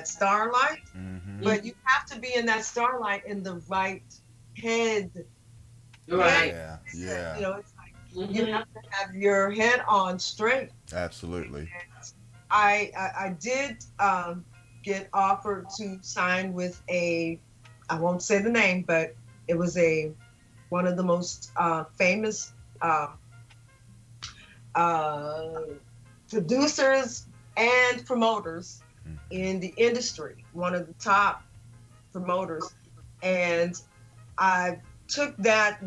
starlight, but you have to be in that starlight in the right head. Right. Yeah. It's like you have to have your head on straight. Absolutely. And I did get offered to sign with I won't say the name, but it was one of the most famous producers and promoters in the industry, one of the top promoters. And I took that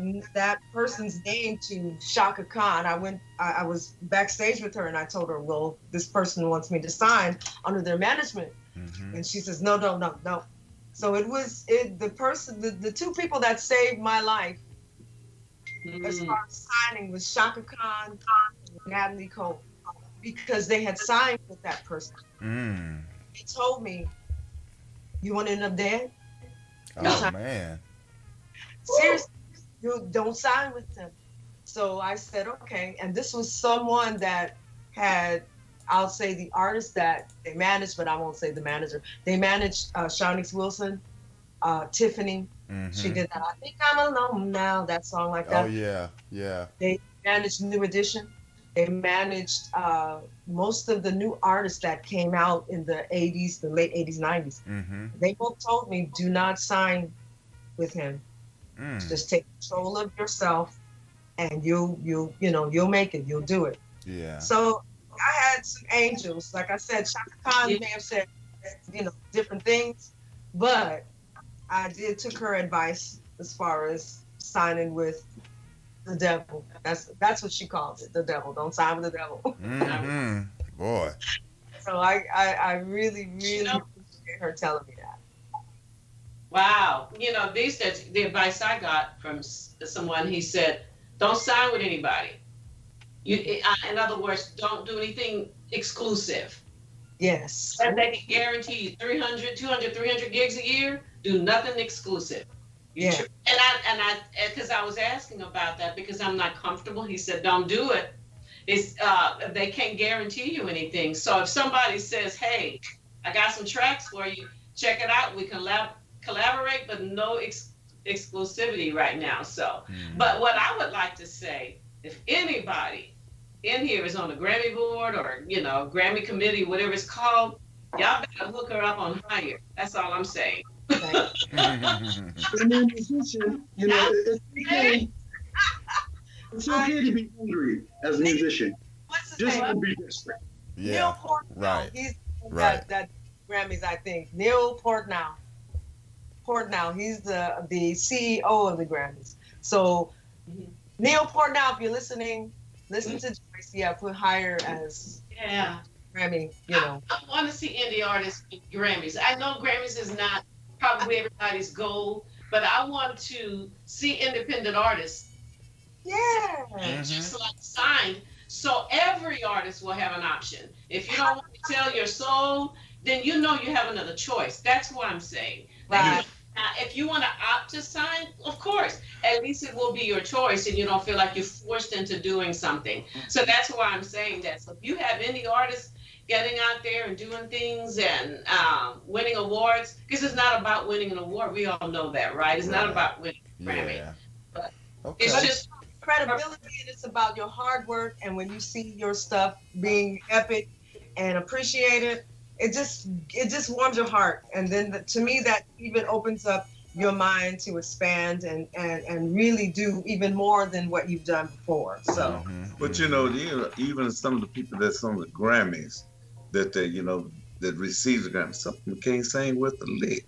person's name to Shaka Khan. I was backstage with her and I told her, well, this person wants me to sign under their management. Mm-hmm. And she says, no. So it was the two people that saved my life as far as signing was Shaka Khan and Natalie Cole, because they had signed with that person. They told me, you want to end up dead? Oh, man. Seriously, you don't sign with them. So I said, okay. And this was someone that had, I'll say the artist that they managed, but I won't say the manager. They managed Shawnee's Wilson, Tiffany. Mm-hmm. She did that. I think I'm alone now. That song like that. Oh, yeah. They managed New Edition. They managed most of the new artists that came out in the 80s, the late 80s, 90s. Mm-hmm. They both told me, do not sign with him. Just take control of yourself and you'll make it. You'll do it. Yeah. So I had some angels. Like I said, Shaka Khan may have said, different things, but I took her advice as far as signing with the devil. That's what she calls it, the devil. Don't sign with the devil. Mm-hmm. Boy. So I really, really appreciate her telling me that. Wow. The advice I got from someone, he said, don't sign with anybody. In other words, don't do anything exclusive. Yes. And they can guarantee you 300, 300 gigs a year. Do nothing exclusive. Yeah. And I, because I was asking about that because I'm not comfortable. He said, don't do it. They can't guarantee you anything. So if somebody says, hey, I got some tracks for you, check it out. We can collaborate, but no exclusivity right now. So, but what I would like to say, if anybody in here is on the Grammy board or, Grammy committee, whatever it's called, y'all better hook her up on higher. That's all I'm saying. Being a musician, it's okay to be hungry as a musician. What's his Just name? to be desperate. Yeah. Neil Portnow. Right. He's Right. that Grammys, I think. Neil Portnow. He's the CEO of the Grammys. So Neil Portnow, if you're listening, listen to Joyce. Yeah, put higher as Grammy. I want to see indie artists in Grammys. I know Grammys is not probably everybody's goal, but I want to see independent artists. Yeah. Just like signed, so every artist will have an option. If you don't want to tell your soul, then you have another choice. That's what I'm saying. Right. If you want to opt to sign, of course, at least it will be your choice and you don't feel like you're forced into doing something. So that's why I'm saying that. So if you have any artists getting out there and doing things and winning awards, because it's not about winning an award. We all know that, right? It's not about winning a Grammy. Yeah. But Okay. it's just Credibility, and it's about your hard work. And when you see your stuff being epic and appreciated, it just warms your heart. And then to me, that even opens up your mind to expand and really do even more than what you've done before. So, But even some of the people that's on the Grammys, that that receive the Grammys, some of them can't sing with the lick.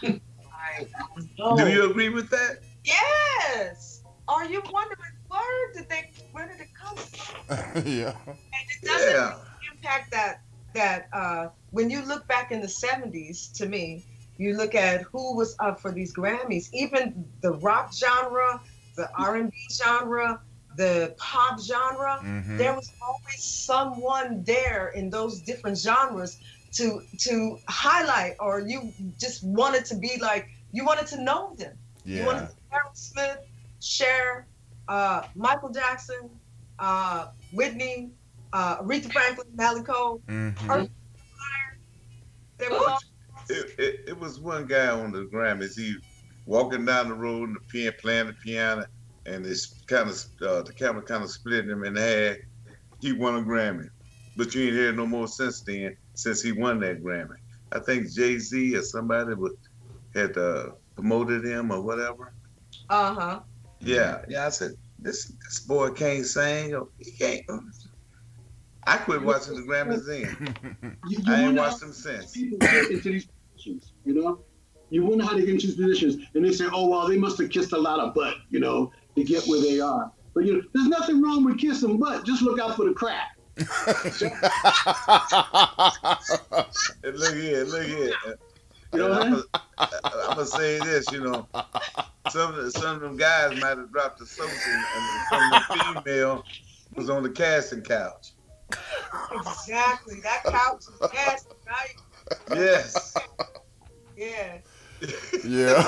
Do you agree with that? Yes. Are you wondering where did it come from? Yeah. And it doesn't impact that when you look back in the 70s, to me, you look at who was up for these Grammys, even the rock genre, the R&B genre, the pop genre, there was always someone there in those different genres to highlight, or you just wanted to be like, you wanted to know them. Yeah. You wanted Aerosmith, Cher, Michael Jackson, Whitney, Aretha Franklin, Natalie Cole, Earth, Fire. They were all. It was one guy on the Grammys. He walking down the road and playing the piano, and it's kind of the camera kind of split him in half. He won a Grammy, but you ain't heard no more since then. Since he won that Grammy, I think Jay-Z or somebody had promoted him or whatever. Yeah. I said this boy can't sing. He can't. I quit watching the Grammys then. I ain't watched them since. People get into these positions, You wonder how they get into these positions, and they say, "Oh, well, they must have kissed a lot of butt, you know, to get where they are." But you know, there's nothing wrong with kissing butt. Just look out for the crack. And look here. You know what I mean? I'm gonna say this, you know, some of them guys might have dropped the soap, and some of the female was on the casting couch. Exactly. That couch is casting, right? Yes. Yeah. Yeah.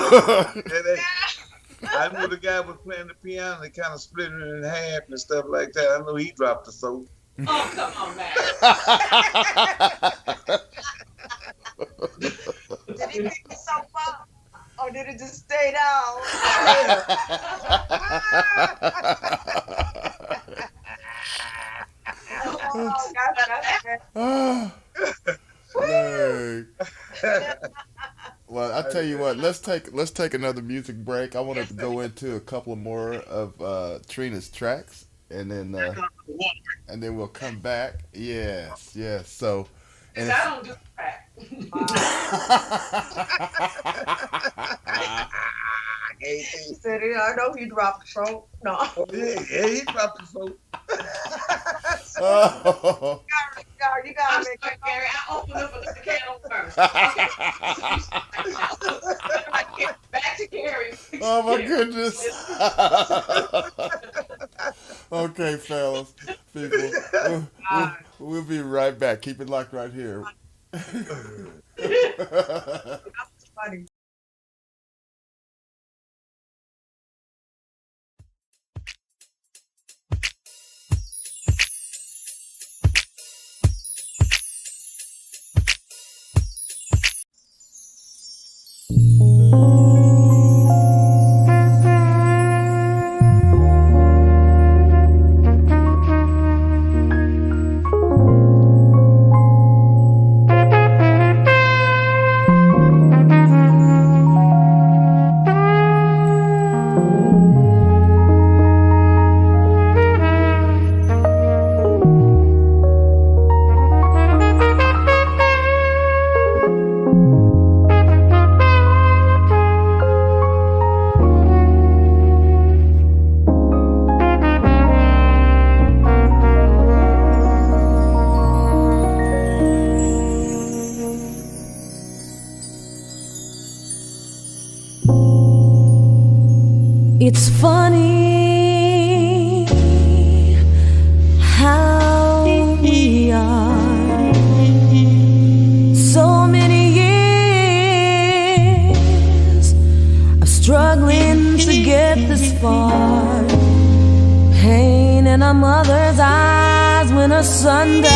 I knew the guy was playing the piano. They kind of split it in half and stuff like that. I know he dropped the soap. Oh, come on, man. Did he pick the soap up? Or did it just stay down? Oh, gotcha. Dang. Well, I tell you what, let's take another music break. I wanted to go into a couple more of Trena's tracks, and then we'll come back. Yes. So, and I don't do crack. He said, I know he dropped the soap. No. Yeah, he dropped the soap. oh. You gotta I'm make sorry, it. Gary. I opened up the can first. Okay. Back to Gary. Oh my goodness. Okay, fellas, people, we'll be right back. Keep it locked right here. That's funny. It's funny how we are so many years of struggling to get this far. Pain in our mother's eyes when her son died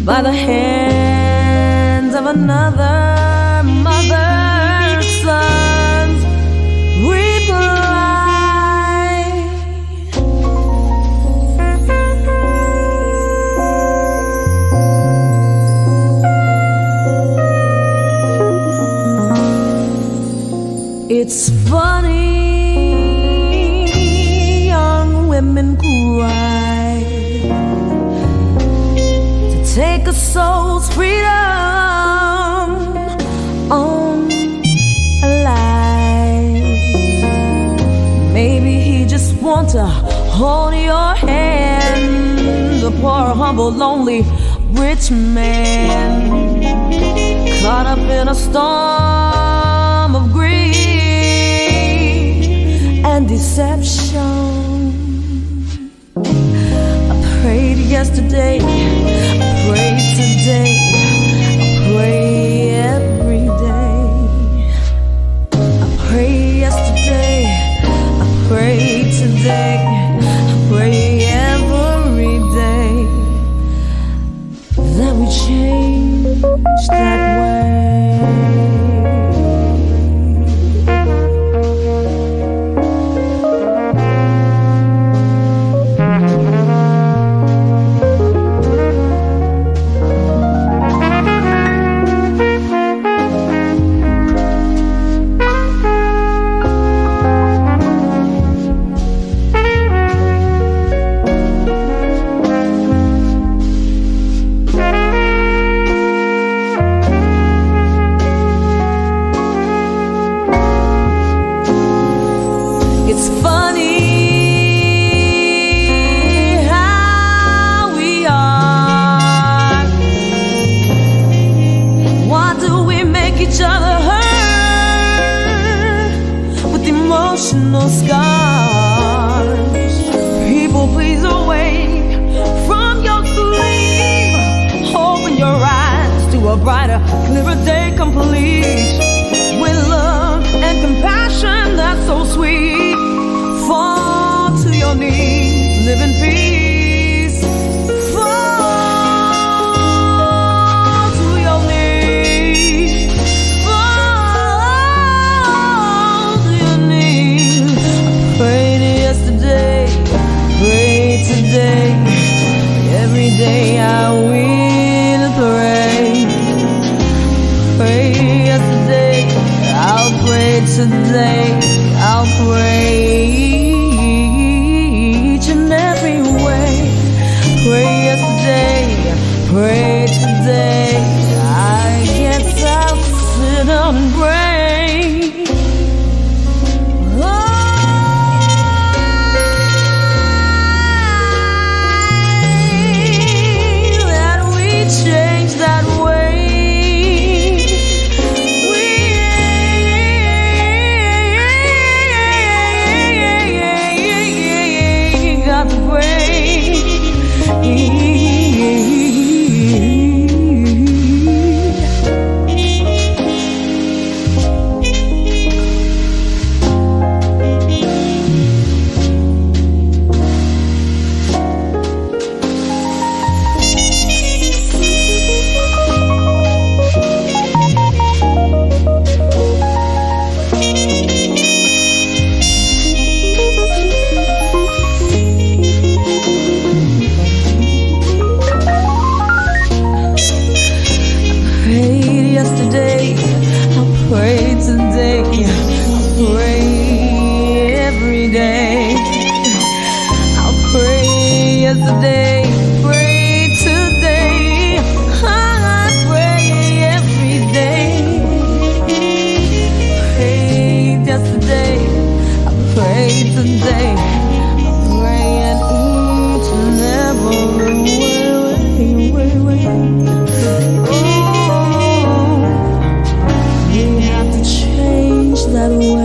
by the hands of another mother's sons reply. It's funny, young women cry to take a soul's freedom on a lie. Maybe he just wants to hold your hand, the poor, humble, lonely, rich man caught up in a storm of greed and deception. I prayed yesterday, I prayed today, I pray every day. I prayed yesterday, I prayed today, I pray every day that we change that way. live a day complete with love and compassion that's so sweet. Fall to your knees, live in peace. Fall to your knees. Fall to your knees. I prayed yesterday, pray today. Every day I will pray. Pray yesterday, I'll pray today. I'll pray each and every way. Pray yesterday, pray today. I guess I'll sit down and pray. Yesterday, pray today. I pray every day. Prayed yesterday, I pray today. I'm praying each and every way. Oh, we have to change that way.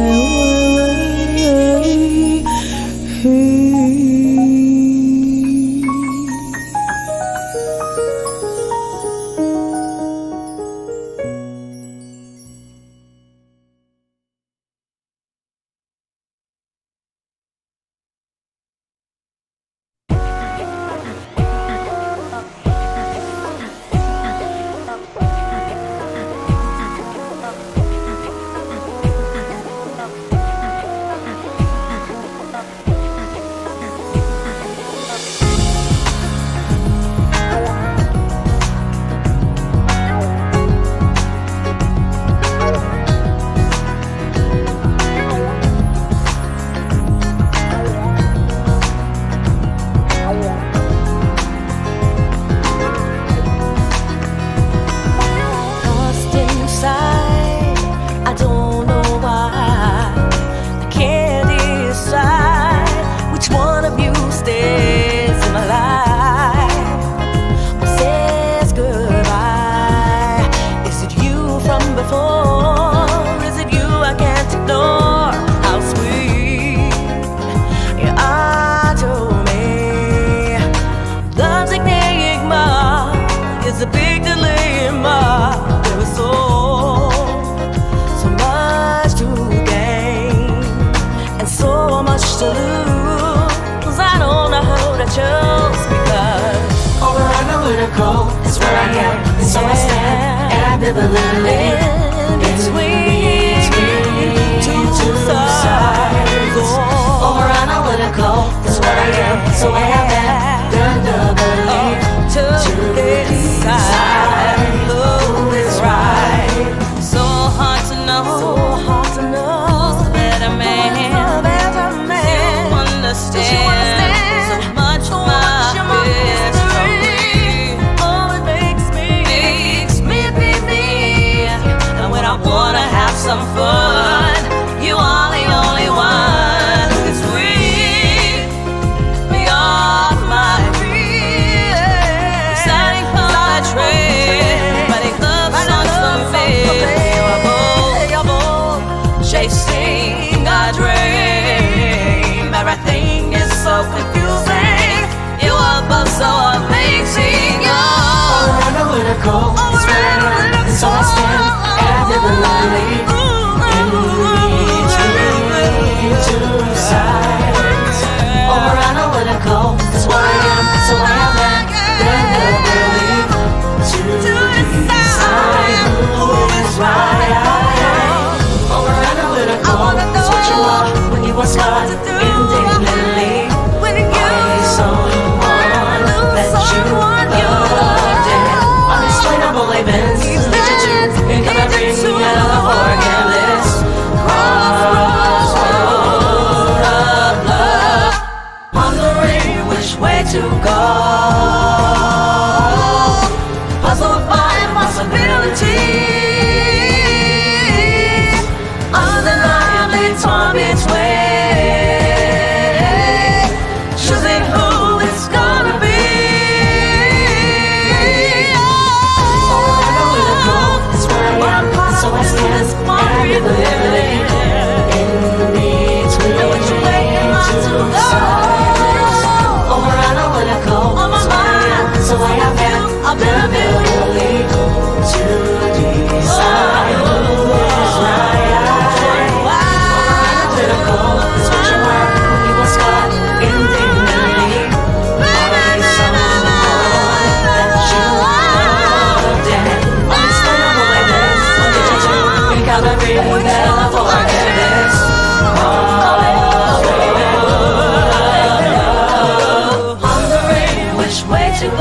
So I stand and I live a little in between two sides. Over analytical is what I am. So I have that done to decide who is right. So hard to know, who's the better man, you understand so much my history. Oh, it makes me be. And when I wanna have some fun, you are the only one who's free beyond my reach. Standing poetry, writing love songs for me. You're bold, chasing a dream. Everything is so confusing. You are both so amazing. You're analytical, it's rare, and so believe in between two sides. Over and I let it go. That's what I am, so I am that. Then they'll believe to decide who is right. Over and I let it go. That's what you want when you was caught indignantly by someone that you loved. And unexplainable events lead you to encouraging the forgiveness. Crossroad of love, wondering which way to go, puzzled by possibilities, undeniably torn between, choosing who it's gonna be. Oh, I know where to go, it's where I am, so I stand and believe in between two sides. Over and I let it go, it's where I am, so I have the ability to decide who is right. Over and I let it go, it's what you were when you was caught indignantly by someone that you loved. And unexplainable events lead you to encountering the forgiveness. Wondering which way to go,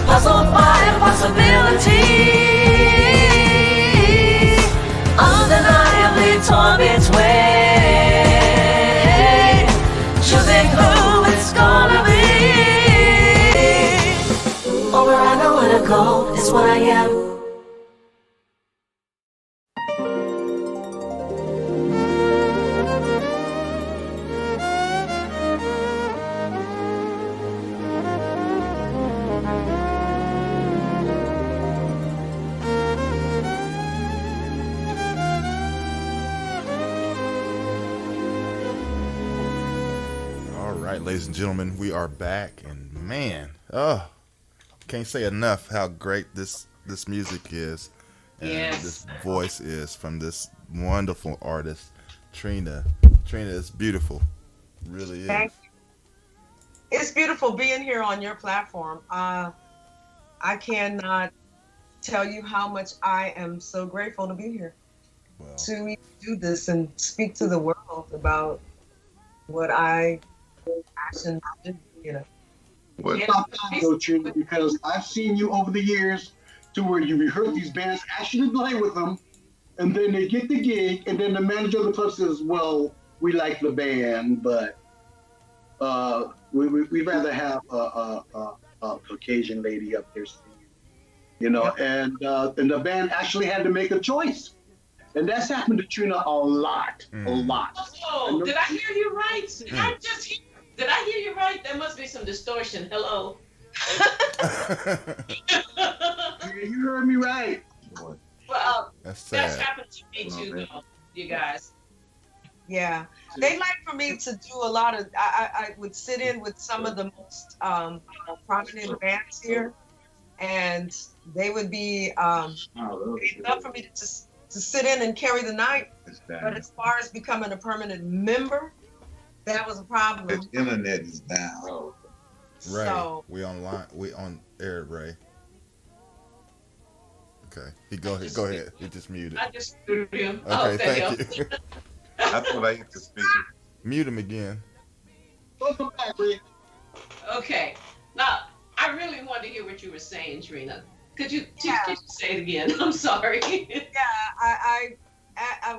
puzzled by possibilities, undeniably torn between, choosing who it's gonna be. Over and I let it go is what I am. All right, ladies and gentlemen, we are back, and man, can't say enough how great this music is, and Yes. this voice is from this wonderful artist, Trena. Trena is beautiful, really is. Thank you. It's beautiful being here on your platform. I cannot tell you how much I am so grateful to be here Well, to even do this and speak to the world about what I passion do, you know. Well, Yeah. Stop that though, Trina, because I've seen you over the years to where you rehearse these bands, actually play with them, and then they get the gig, and then the manager of the club says, "Well, we like the band, but we'd rather have a Caucasian lady up there singing," you know. And the band actually had to make a choice, and that's happened to Trina a lot, a lot. Oh, did I hear you right? Did I hear you right? There must be some distortion. Hello. You heard me right. Well, that's that's sad. happened to me too, though, you guys. Yeah, they like for me to do a lot of. I would sit in with some of the most prominent bands here, and they would be. They'd love for me to just to sit in and carry the night. But as far as becoming a permanent member, that was a problem. The internet is down. Ray, So we online, we on air, Ray. Okay, go ahead. He just muted. I just threw him. Okay, thank thank you. I thought I hit the speaker. Mute him again. Welcome back, Rick. Okay. Now, I really wanted to hear what you were saying, Trina. Could you say it again? I'm sorry. yeah, I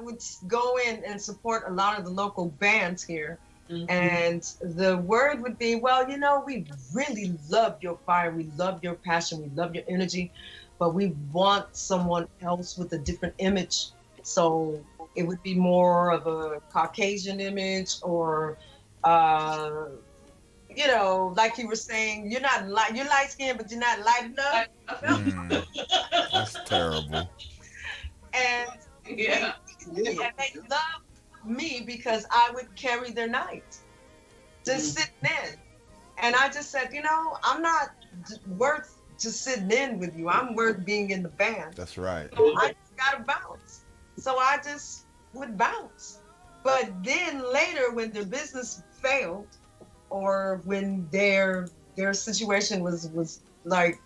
would go in and support a lot of the local bands here. Mhm. And the word would be, well, you know, we really love your fire, we love your passion, we love your energy, but we want someone else with a different image. So it would be more of a Caucasian image, or, you know, like you were saying, you're light skinned, but you're not light enough. That's terrible. And Yeah. and they love me because I would carry their night, just sitting in. And I just said, you know, I'm not worth just sitting in with you. I'm worth being in the band. That's right. I just gotta bounce. So I just would bounce. But then later, when their business failed, or when their situation was like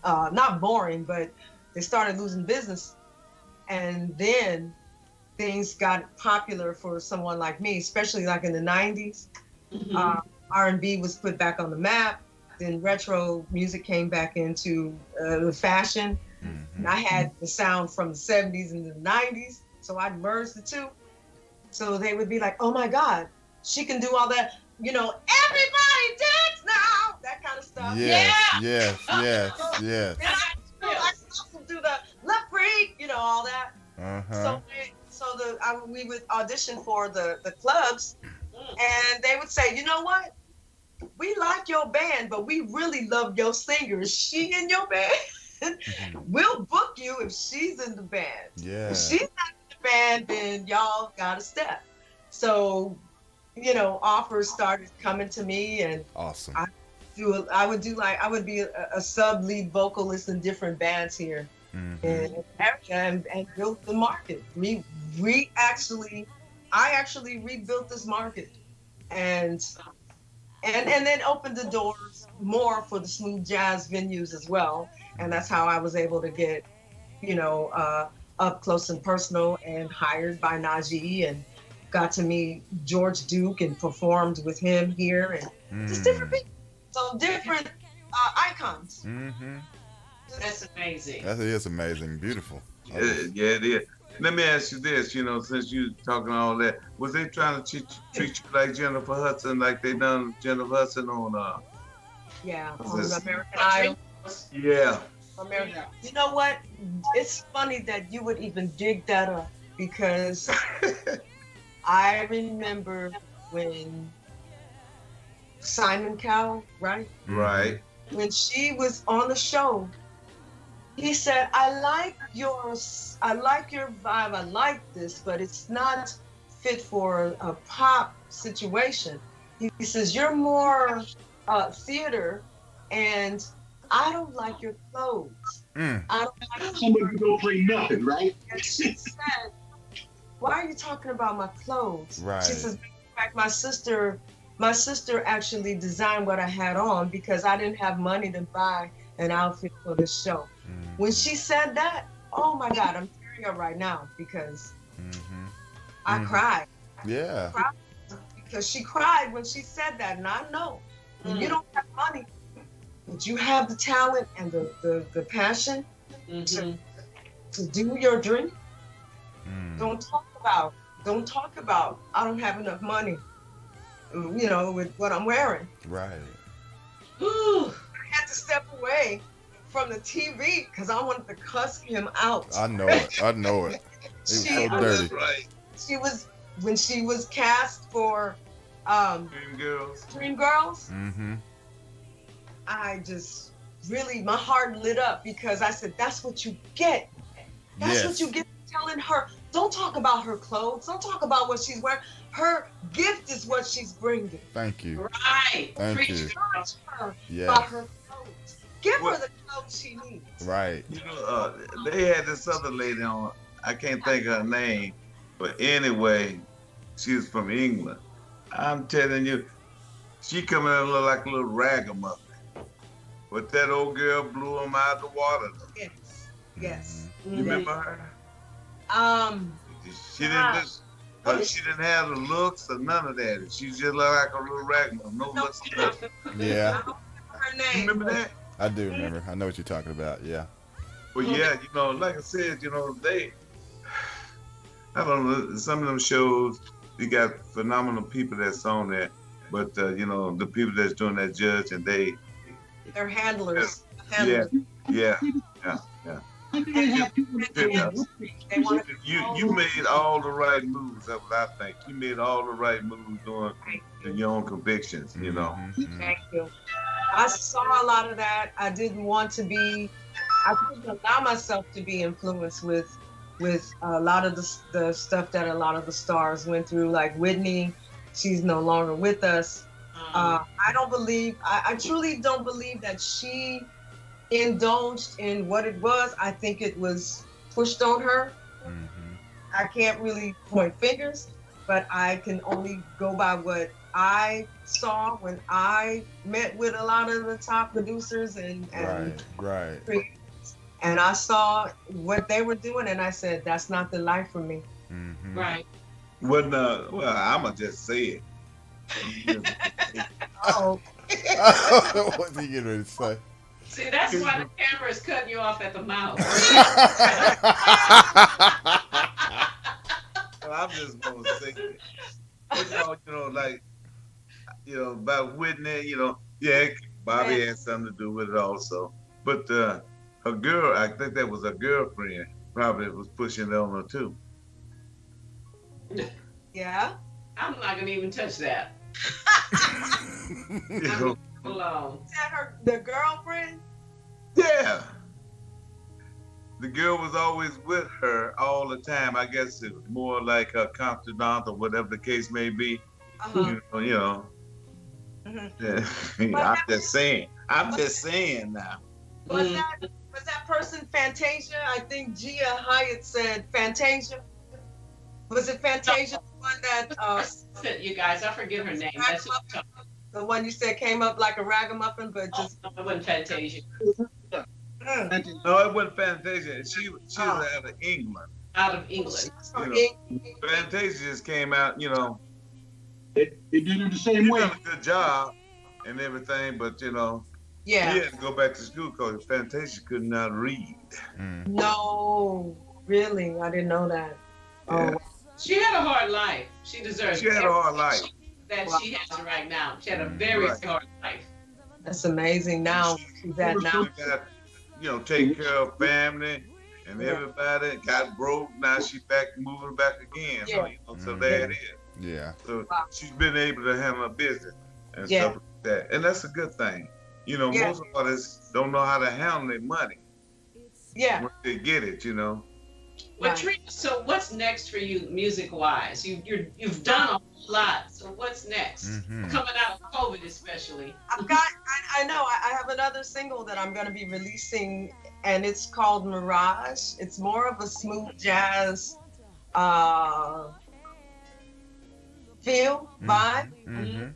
not boring, but they started losing business, and then things got popular for someone like me, especially like in the 90s. R&B was put back on the map. Then retro music came back into the fashion. And I had the sound from the 70s and the 90s, so I'd merge the two. So they would be like, oh my God, she can do all that, you know, everybody dance now, that kind of stuff. Yes, yeah. yes. And I could also do the left freak, you know, all that. So we would audition for the clubs, and they would say, you know what? We like your band, but we really love your singer. Is she in your band? We'll book you if she's in the band. Yeah. If she's not in the band, then y'all gotta step. So, you know, offers started coming to me, and awesome. I would be a sub lead vocalist in different bands here, and built the market. I actually rebuilt this market, and then opened the doors more for the smooth jazz venues as well. And that's how I was able to get, you know, up close and personal and hired by Najee, and got to meet George Duke and performed with him here, and just different people. So different icons. That's amazing. That is amazing. Beautiful. Yeah, it is. Let me ask you this, you know, since you talking all that, was they trying to treat you like Jennifer Hudson, like they done Jennifer Hudson on on American Idol? Yeah. American. You know what? It's funny that you would even dig that up, because I remember when Simon Cowell, right? Right. When she was on the show, he said, I like your vibe, I like this, but it's not fit for a pop situation. He says, you're more theater, and I don't like your clothes. I don't like somebody don't bring nothing, right? And she said, why are you talking about my clothes? Right. She says, in fact, my sister actually designed what I had on because I didn't have money to buy an outfit for the show. When she said that, oh my God, I'm tearing up right now because I cried. Yeah. I cried because she cried when she said that, and I know when you don't have money, but you have the talent and the passion to do your dream. Don't talk about I don't have enough money, you know, with what I'm wearing. Right. I had to step away from the TV because I wanted to cuss him out. I know it. It was so dirty. Right. When she was cast for Dream Girls. I just really, my heart lit up because I said, that's what you get. That's what you get telling her. Don't talk about her clothes. Don't talk about what she's wearing. Her gift is what she's bringing. Thank you. Right. Thank you. Charge her about her clothes. Give her the clothes she needs. Right. You know, they had this other lady on, I can't think of her name, but anyway, she was from England. I'm telling you, she coming in look like a little ragamuffin. But that old girl blew him out of the water. Though. Yes. You remember her? She didn't have the looks or none of that. She just looked like a little ragamuffin. No looks, nothing. Yeah. Her name. You remember that? I do remember. I know what you're talking about. Yeah. Well, yeah, you know, like I said, you know, I don't know, some of them shows, you got phenomenal people that's on there, but, you know, the people that's doing that judge, and they're handlers. Yeah. You made all the right moves. That's what I think. You made all the right moves doing your own convictions, you know. Thank you. I saw a lot of that. I couldn't allow myself to be influenced with a lot of the stuff that a lot of the stars went through, like Whitney. She's no longer with us. I truly don't believe that she indulged in what it was. I think it was pushed on her. Mm-hmm. I can't really point fingers, but I can only go by what I saw when I met with a lot of the top producers and Right. creators. And I saw what they were doing, and I said, that's not the life for me. Mm-hmm. Right. Well, I'ma just say it. Oh. What's he getting ready to say? See, that's why the camera is cutting you off at the mouth. Well, I'm just gonna say it. But, about Whitney, Bobby had something to do with it also. But her girl, I think that was her girlfriend, probably was pushing it on her too. Yeah. I'm not gonna even touch that. Alone. Is that the girlfriend? Yeah. The girl was always with her all the time. I guess it was more like her confidant or whatever the case may be. Uh-huh. Yeah. But I'm just saying now. Was that person Fantasia? I think Gia Hyatt said Fantasia. Was it Fantasia, the one that You guys, I forget her name. That's what I'm talking about. the one you said came up like a ragamuffin, but just No, it wasn't Fantasia. No, it wasn't Fantasia. She was out of England. Out of England. Fantasia just came out, It did it the same He way. done a good job and everything, but he yeah. had to go back to school because Fantasia could not read. No, really, I didn't know that. Yeah. Oh, She had a hard life. She deserves She had a hard life. that she has right now. She had a very hard life. that's amazing. Now she's at now. She got, take care of family and everybody. Got broke. Now she's moving back again. Yeah. So there it is. Yeah. So she's been able to handle her business and stuff like that. And that's a good thing. Most artists don't know how to handle their money. Yeah. Once they get it, But Trena, so what's next for you, music-wise? You've done a lot. So what's next? Mm-hmm. Coming out of COVID, especially. I've got. I know. I have another single that I'm going to be releasing, and it's called Mirage. It's more of a smooth jazz feel vibe, and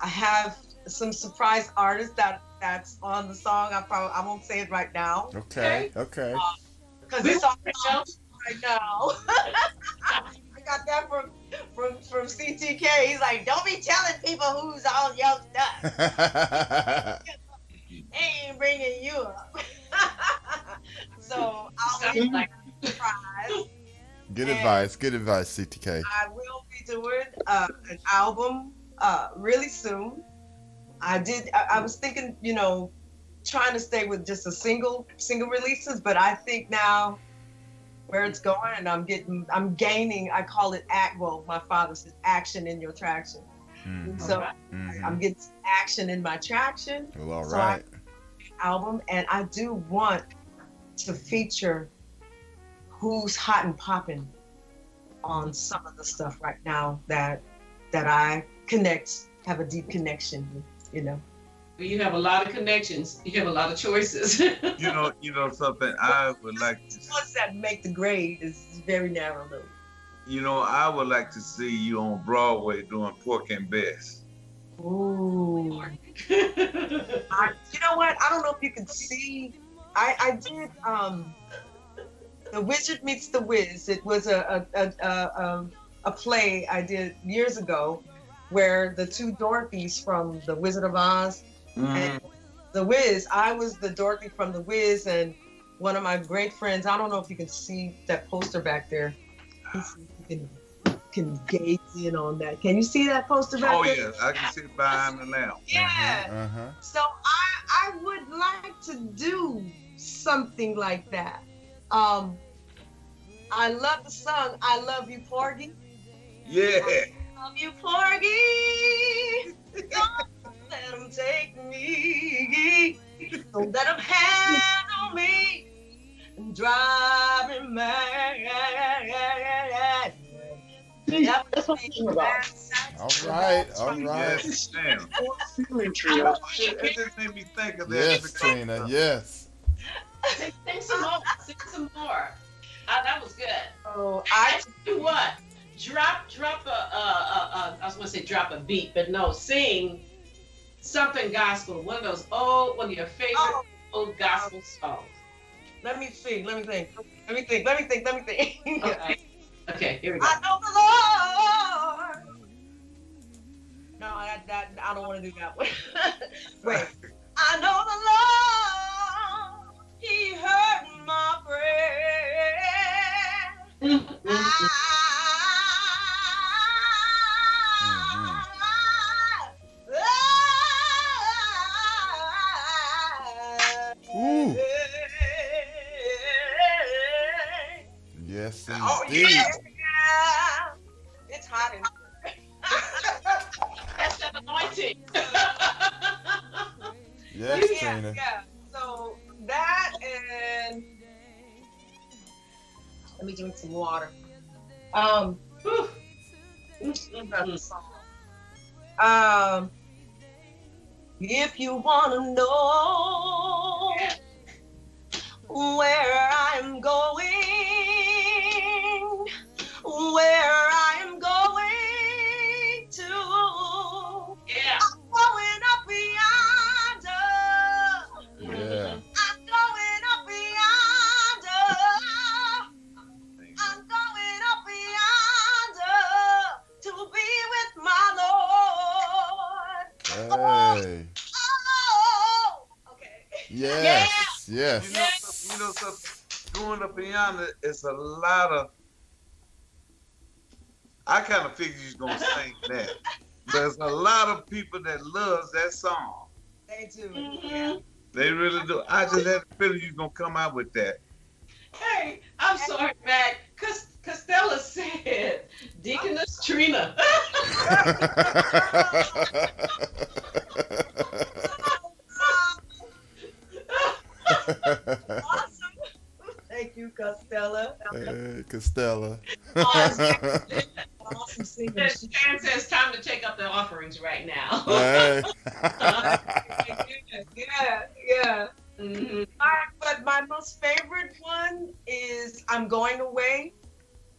I have some surprise artists that's on the song. I won't say it right now. Okay. Because it's on right now. I got that from CTK. He's like, don't be telling people who's on your stuff. They ain't bringing you up. So I'll be like surprised. Good advice, CTK. I will be doing an album really soon. I was thinking, trying to stay with just a single releases, but I think now where it's going, and I'm gaining, I call it my father says action in your traction. So I'm getting action in my traction. Well, all so right. Album, and I do want to feature who's hot and popping on some of the stuff right now that I have a deep connection with, You have a lot of connections. You have a lot of choices. Something I would like to. The ones that make the grade is very narrow though. I would like to see you on Broadway doing Pork and Bess. Ooh. You know what? I don't know if you can see. I did The Wizard Meets the Wiz. It was a play I did years ago where the two Dorothys from The Wizard of Oz and The Wiz. I was the Dorothy from The Wiz, and one of my great friends, I don't know if you can see that poster back there. You can gaze in on that. Can you see that poster back there? Oh, yeah. I can see it behind the lamp. Yeah. So I would like to do something like that. I love the song I Love You, Porgy. Yeah. I love you, Porgy. Don't let them take me. Don't let them handle me and drive me mad. See, that's what I'm talking about. All right. Yes, damn. Ceiling trio. It just made me think of that. Yes, Trina. Yes. Sing some more. Sing some more. That was good. Oh, I tell you what. Drop I was gonna say drop a beat, but no, sing something gospel. One of your favorite old gospel songs. Let me think. Okay. Okay, here we go. I know the Lord. No, I don't want to do that one. Wait. I know the Lord. He heard my prayer. Ooh. Yes, indeed. Oh, yeah. It's hot in here. That's an anointing. Yes, Trina. Yeah. So that and let me drink some water. If you wanna know where I'm going, where I'm going to, Yeah. I'm going up yonder. Yeah. I'm going up yonder. I'm going up yonder to be with my Lord. Hey. Oh, okay. Yes. Yes. You know something? Going up beyond it, it's a lot of. I kind of figured you was gonna sing that. There's a lot of people that loves that song. They do. Mhm. They really do. I just had a feeling you was gonna come out with that. Hey, I'm sorry, Mac. Costello said, Deaconess Trina. Awesome. Thank you, Costello. Hey, Costello. Awesome singer. Karen says time to take up the offerings right now. Hey. Yeah. Mhm. But my most favorite one is I'm Going Away.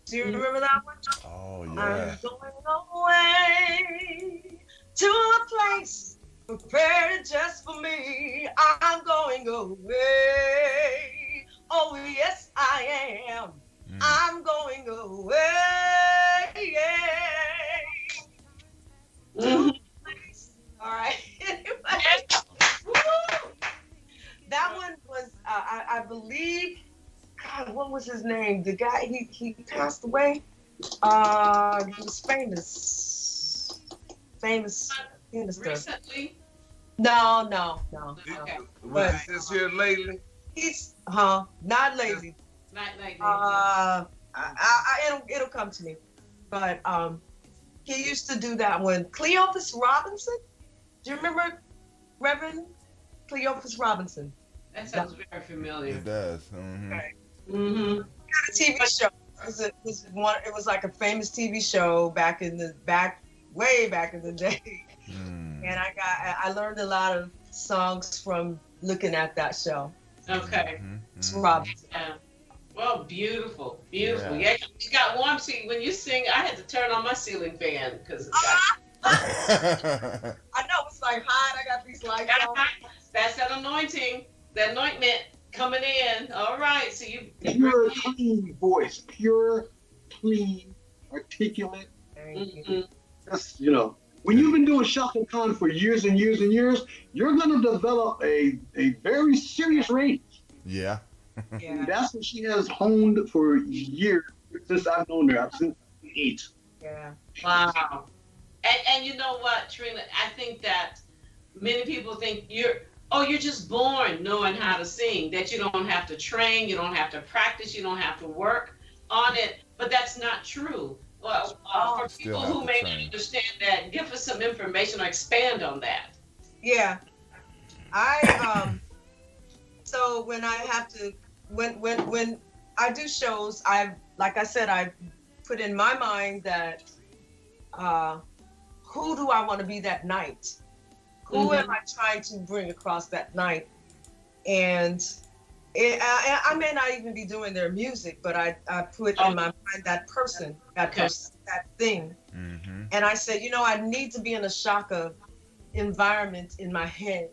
Do you remember that one? Oh, I'm yeah. going away to a place prepared just for me. I'm going away. Oh, yes, I am. I'm going away. To a place. All right. Anyway. That one was, I believe, God, what was his name? The guy, he passed away. He was famous minister. Recently? No. Okay. Was he just here lately? He's not lately. Not like It'll come to me. But he used to do that one. Cleophas Robinson. Do you remember Reverend Cleophas Robinson? that sounds very familiar. It does. Mm-hmm. Okay. Mm-hmm. A TV show. It was like a famous TV show way back in the day. And I learned a lot of songs from looking at that show. Okay. It's Robinson. Yeah. Well, beautiful. Yeah, Yeah. you got warm. See, when you sing, I had to turn on my ceiling fan because I know it's like hot. I got these lights on. that's that anointing, that anointment coming in. All right, so you Pure, clean voice. Pure, clean, articulate. Mhm. That's, when you've been doing Shaka Khan for years and years and years, you're going to develop a very serious range. Yeah. And that's what she has honed for years since I've known her. Since 8. Yeah. Wow. And you know what, Trina? I think that many people think you're just born knowing how to sing, that you don't have to train, you don't have to practice, you don't have to work on it. But that's not true. Well, for people have who to may train. not understand that, give us some information or expand on that. Yeah. So when I have to, when I do shows, like I said, I put in my mind that who do I want to be that night? Who am I trying to bring across that night? And I may not even be doing their music, but I put in my mind that person, that thing. And I said, I need to be in a Shaka environment in my head.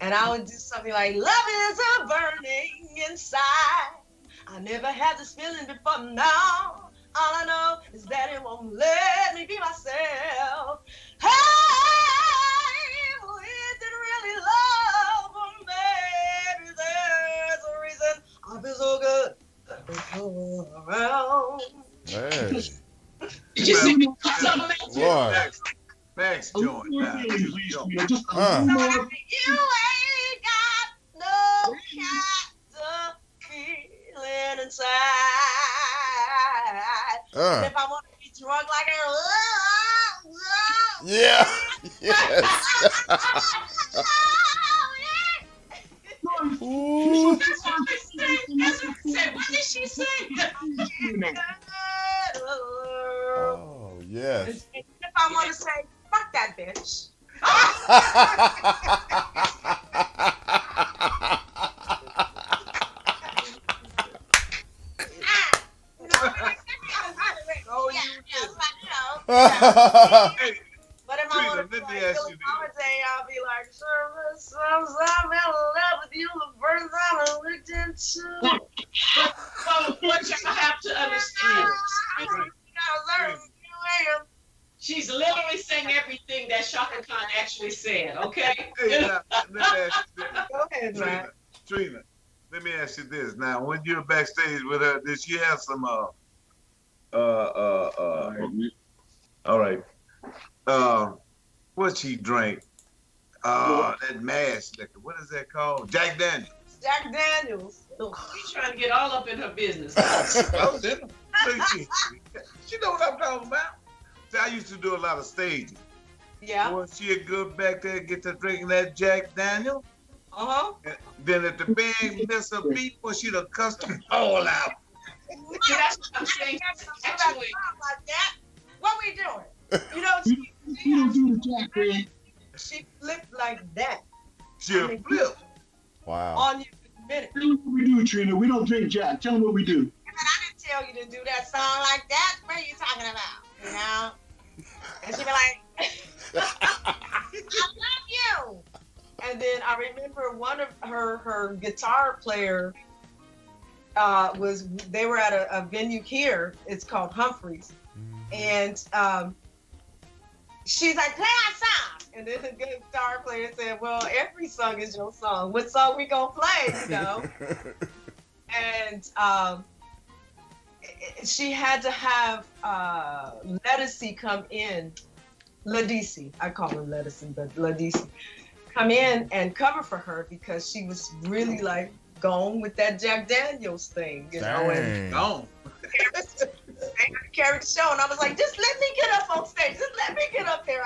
And I would do something like, love is a burning inside. I never had this feeling before now. All I know is that it won't let me be myself. Hey, is it really love? Or maybe there's a reason I feel so good. Around. Hey. Did you see me? Boy. Max joint now. Just a little So more. you ain't got no kind of feeling inside. And if I want to be drunk like her, Yeah. Yes. Ooh. That's what they say. That's what they say. What did she say? Oh, yes. If I want to say, fuck that bitch. But if I want to be like Billy Holiday, I'll be like, service, I'm in love with you the first time I looked into. But what you have to understand, she's literally saying everything that Shaka Khan actually said, okay? Hey, now, let me ask you this. Go ahead, man. Trena, let me ask you this. Now, when you're backstage with her, did she have some, all right. What she drank? That mash liquor. What is that called? Jack Daniels. Jack Daniels. She's trying to get all up in her business. She know what I'm talking about. See, I used to do a lot of staging. Yeah. Boy, she'd go back there and get to drinking that Jack Daniel. Uh-huh. And then if the band miss a beat, boy, she'd have cussed them all out. That's what I'm saying. Actually, like that. What we doing? You know, We don't do the Jack, man. she flipped like that She'll flip. Wow. on you in a minute. Tell them what we do, Trina. We don't drink Jack. Tell them what we do. And I didn't tell you to do that song like that. What are you talking about? You know? And she'd be like, I love you. And then I remember one of her guitar player they were at a venue here. It's called Humphreys. And she's like, play our song. And then the guitar player said, well, every song is your song. What song we gonna play, you know? And she had to have Ledisi come in. Ledisi, I call him Ledisi, but Ledisi. Come in and cover for her because she was really like gone with that Jack Daniels thing, you know? And Gone. carried the show, and I was like, just let me get up on stage. Just let me get up there.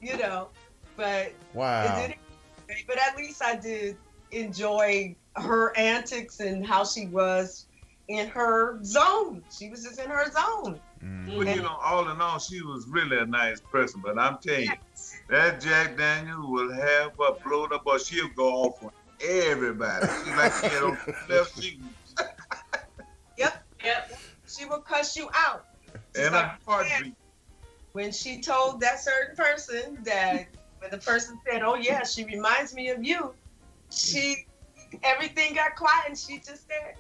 You know, but Wow. it didn't. But at least I did enjoy her antics and how she was in her zone. She was just in her zone. But you know, all in all, she was really a nice person. But I'm telling you, that Jack Daniels will have her blowed up, or she'll go off on everybody. She's like she had on left cheek. Yep. yep. She will cuss you out. Just And like a heartbeat. when she told that certain person that when the person said, oh yeah, she reminds me of you, everything got quiet and she just said,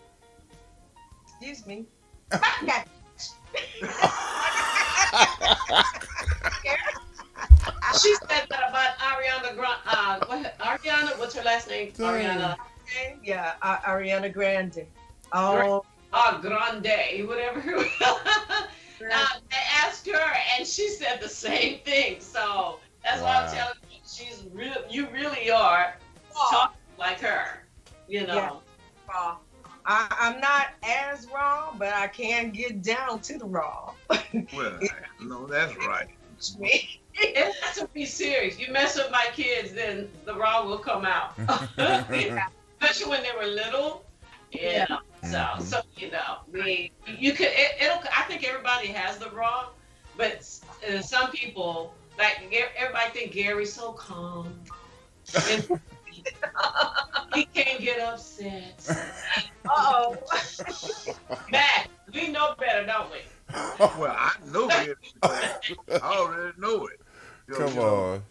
excuse me. Fuck that. She said that about Ariana Grande. Ariana, what's her last name? Ariana. Yeah, Ariana Grande. Oh, Grande, whatever. They asked her, and she said the same thing. So that's why I'm telling you, she's real. You really are talking like her. You know. Yeah. I'm not as raw, but I can get down to the raw. Well, no, that's right. It has to be serious. You mess with my kids, then the raw will come out. Especially when they were little. Yeah. So you know, you could. I think everybody has the raw, But some people, like everybody think Gary's so calm. And he can't get upset. Uh-oh. Matt, we know better, don't we? Well, I know it. I already know it. Come on.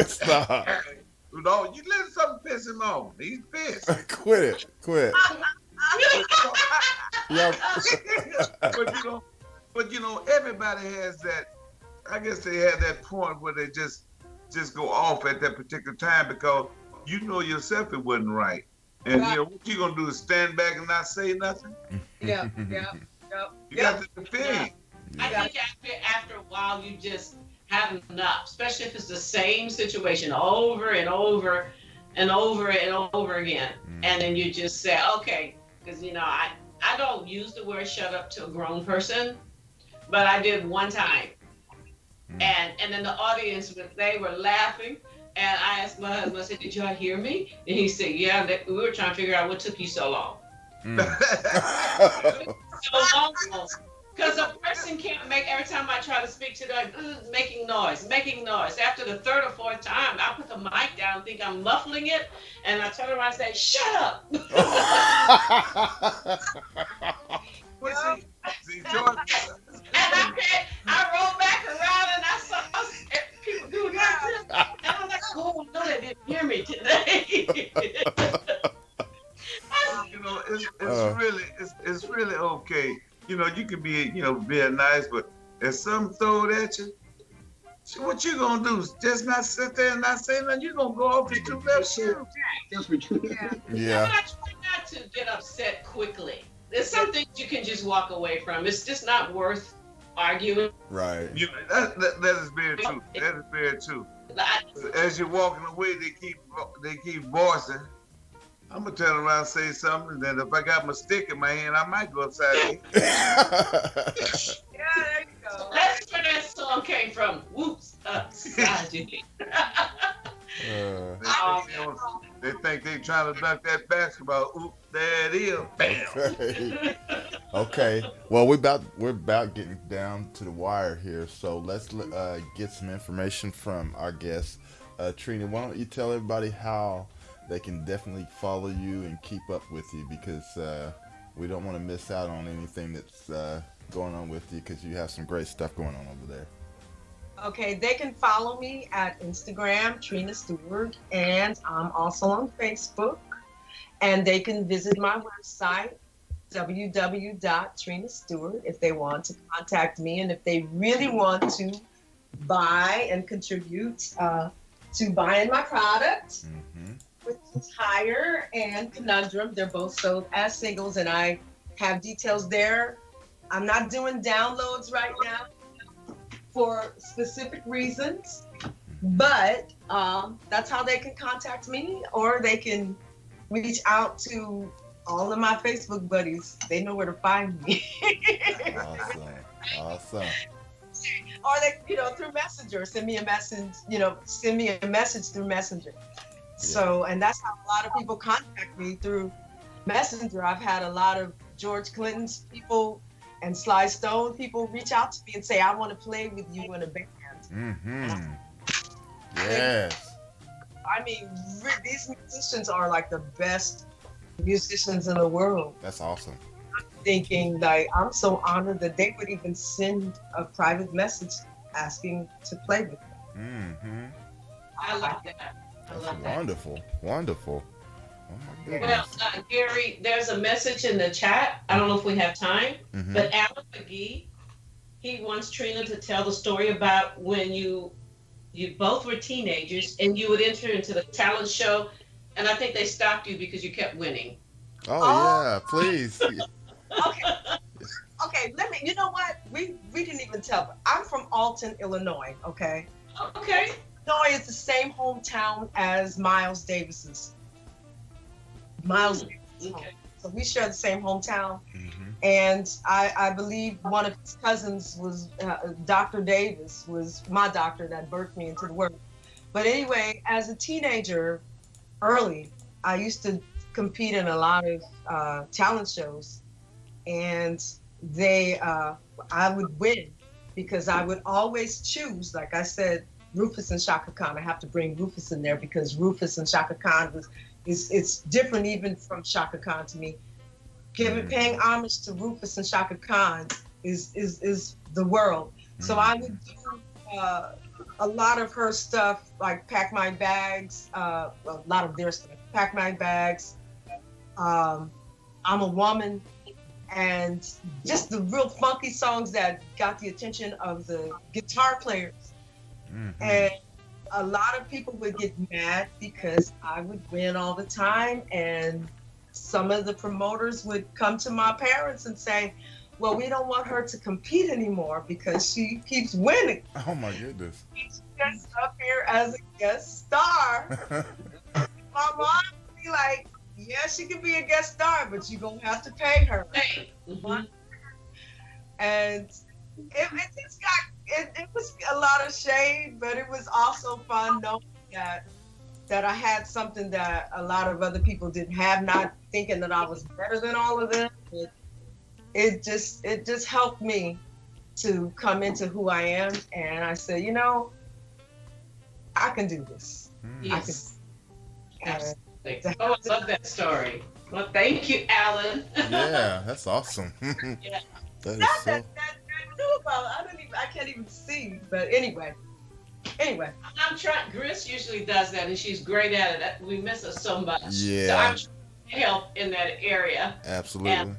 Stop. No, you let something piss him off. He's pissed. Quit it. Quit. Yeah. But you know, everybody has that. I guess they have that point where they just go off at that particular time because you know yourself it wasn't right. And you know what you gonna do is stand back and not say nothing. Yeah. You got to defend. I think after a while you just have enough, especially if it's the same situation over and over and over and over again. And then you just say, okay, because you know, I don't use the word shut up to a grown person, but I did one time. And then the audience, they were laughing. And I asked my husband, I said, did y'all hear me? And he said, yeah, we were trying to figure out what took you so long. So long. Because a person can't make, every time I try to speak to them, making noise. After the third or fourth time, I put the mic down and think I'm muffling it. And I turn around and say, shut up. See, George. And I rolled back around and I saw people doing that. And I'm like, oh, no, they didn't hear me today. You know, it's really okay. You know, you can be, being nice, but if something thrown at you, what you gonna do? Just not sit there and not say nothing? You gonna go off your two left shoes? Yeah. But I try not to get upset quickly. There's some things you can just walk away from. It's just not worth arguing. Right. That is very true. That is very true. As you're walking away, they keep voicing. I'm gonna turn around and say something, and then if I got my stick in my hand, I might go upside down. Yeah, there you go. That's where that song came from. Whoops, upside down. They think they trying to dunk that basketball. Oop, there it is. Bam. Okay. Well, we're about getting down to the wire here, so let's get some information from our guest, Trena. Why don't you tell everybody how they can definitely follow you and keep up with you, because we don't want to miss out on anything that's going on with you, because you have some great stuff going on over there. Okay, they can follow me at Instagram, Trena Steward, and I'm also on Facebook. And they can visit my website, www.trenasteward, if they want to contact me, and if they really want to buy and contribute to buying my product, which is Higher and Conundrum. They're both sold as singles, and I have details there. I'm not doing downloads right now for specific reasons, but that's how they can contact me, or they can reach out to all of my Facebook buddies. They know where to find me. Awesome. Or they, through Messenger, send me a message through Messenger. So, and that's how a lot of people contact me, through Messenger. I've had a lot of George Clinton's people and Sly Stone people reach out to me and say, I want to play with you in a band. Yes. I mean, these musicians are like the best musicians in the world. That's awesome. I'm thinking, like, I'm so honored that they would even send a private message asking to play with them. I like that. That's wonderful. Wonderful. Oh my Well, goodness. Gary, there's a message in the chat. I don't know if we have time, but Alan McGee, he wants Trena to tell the story about when you both were teenagers and you would enter into the talent show, and I think they stopped you because you kept winning. Oh yeah, please. Okay, you know what? We didn't even tell. I'm from Alton, Illinois, okay? Okay. Illinois is the same hometown as Miles Davis's. Okay. So we share the same hometown. And I believe one of his cousins was Dr. Davis, was my doctor that birthed me into the world. But anyway, as a teenager, early, I used to compete in a lot of talent shows, and I would win. because I would always choose, like I said, Rufus and Shaka Khan. I have to bring Rufus in there because Rufus and Shaka Khan it's different even from Shaka Khan to me. Paying homage to Rufus and Shaka Khan is the world. So I would do a lot of her stuff, like Pack My Bags, a lot of their stuff, Pack My Bags, I'm a Woman, and just the real funky songs that got the attention of the guitar players. And a lot of people would get mad because I would win all the time, and some of the promoters would come to my parents and say, well, we don't want her to compete anymore because she keeps winning. Oh my goodness. She's just up here as a guest star. My mom would be like, yeah, she could be a guest star, but you're going to have to pay her. And it just it was a lot of shade, but it was also fun knowing that I had something that a lot of other people didn't have, not thinking that I was better than all of them. But it just helped me to come into who I am, and I said, I can do this. Yes. Absolutely. Oh, I love that story. Well, thank you, Alan. Yeah, that's awesome. Yeah. That is That so. I knew about. I can't even see. But anyway. I'm trying. Gris usually does that, and she's great at it. We miss her so much. Yeah. So I'm trying to help in that area. Absolutely. And,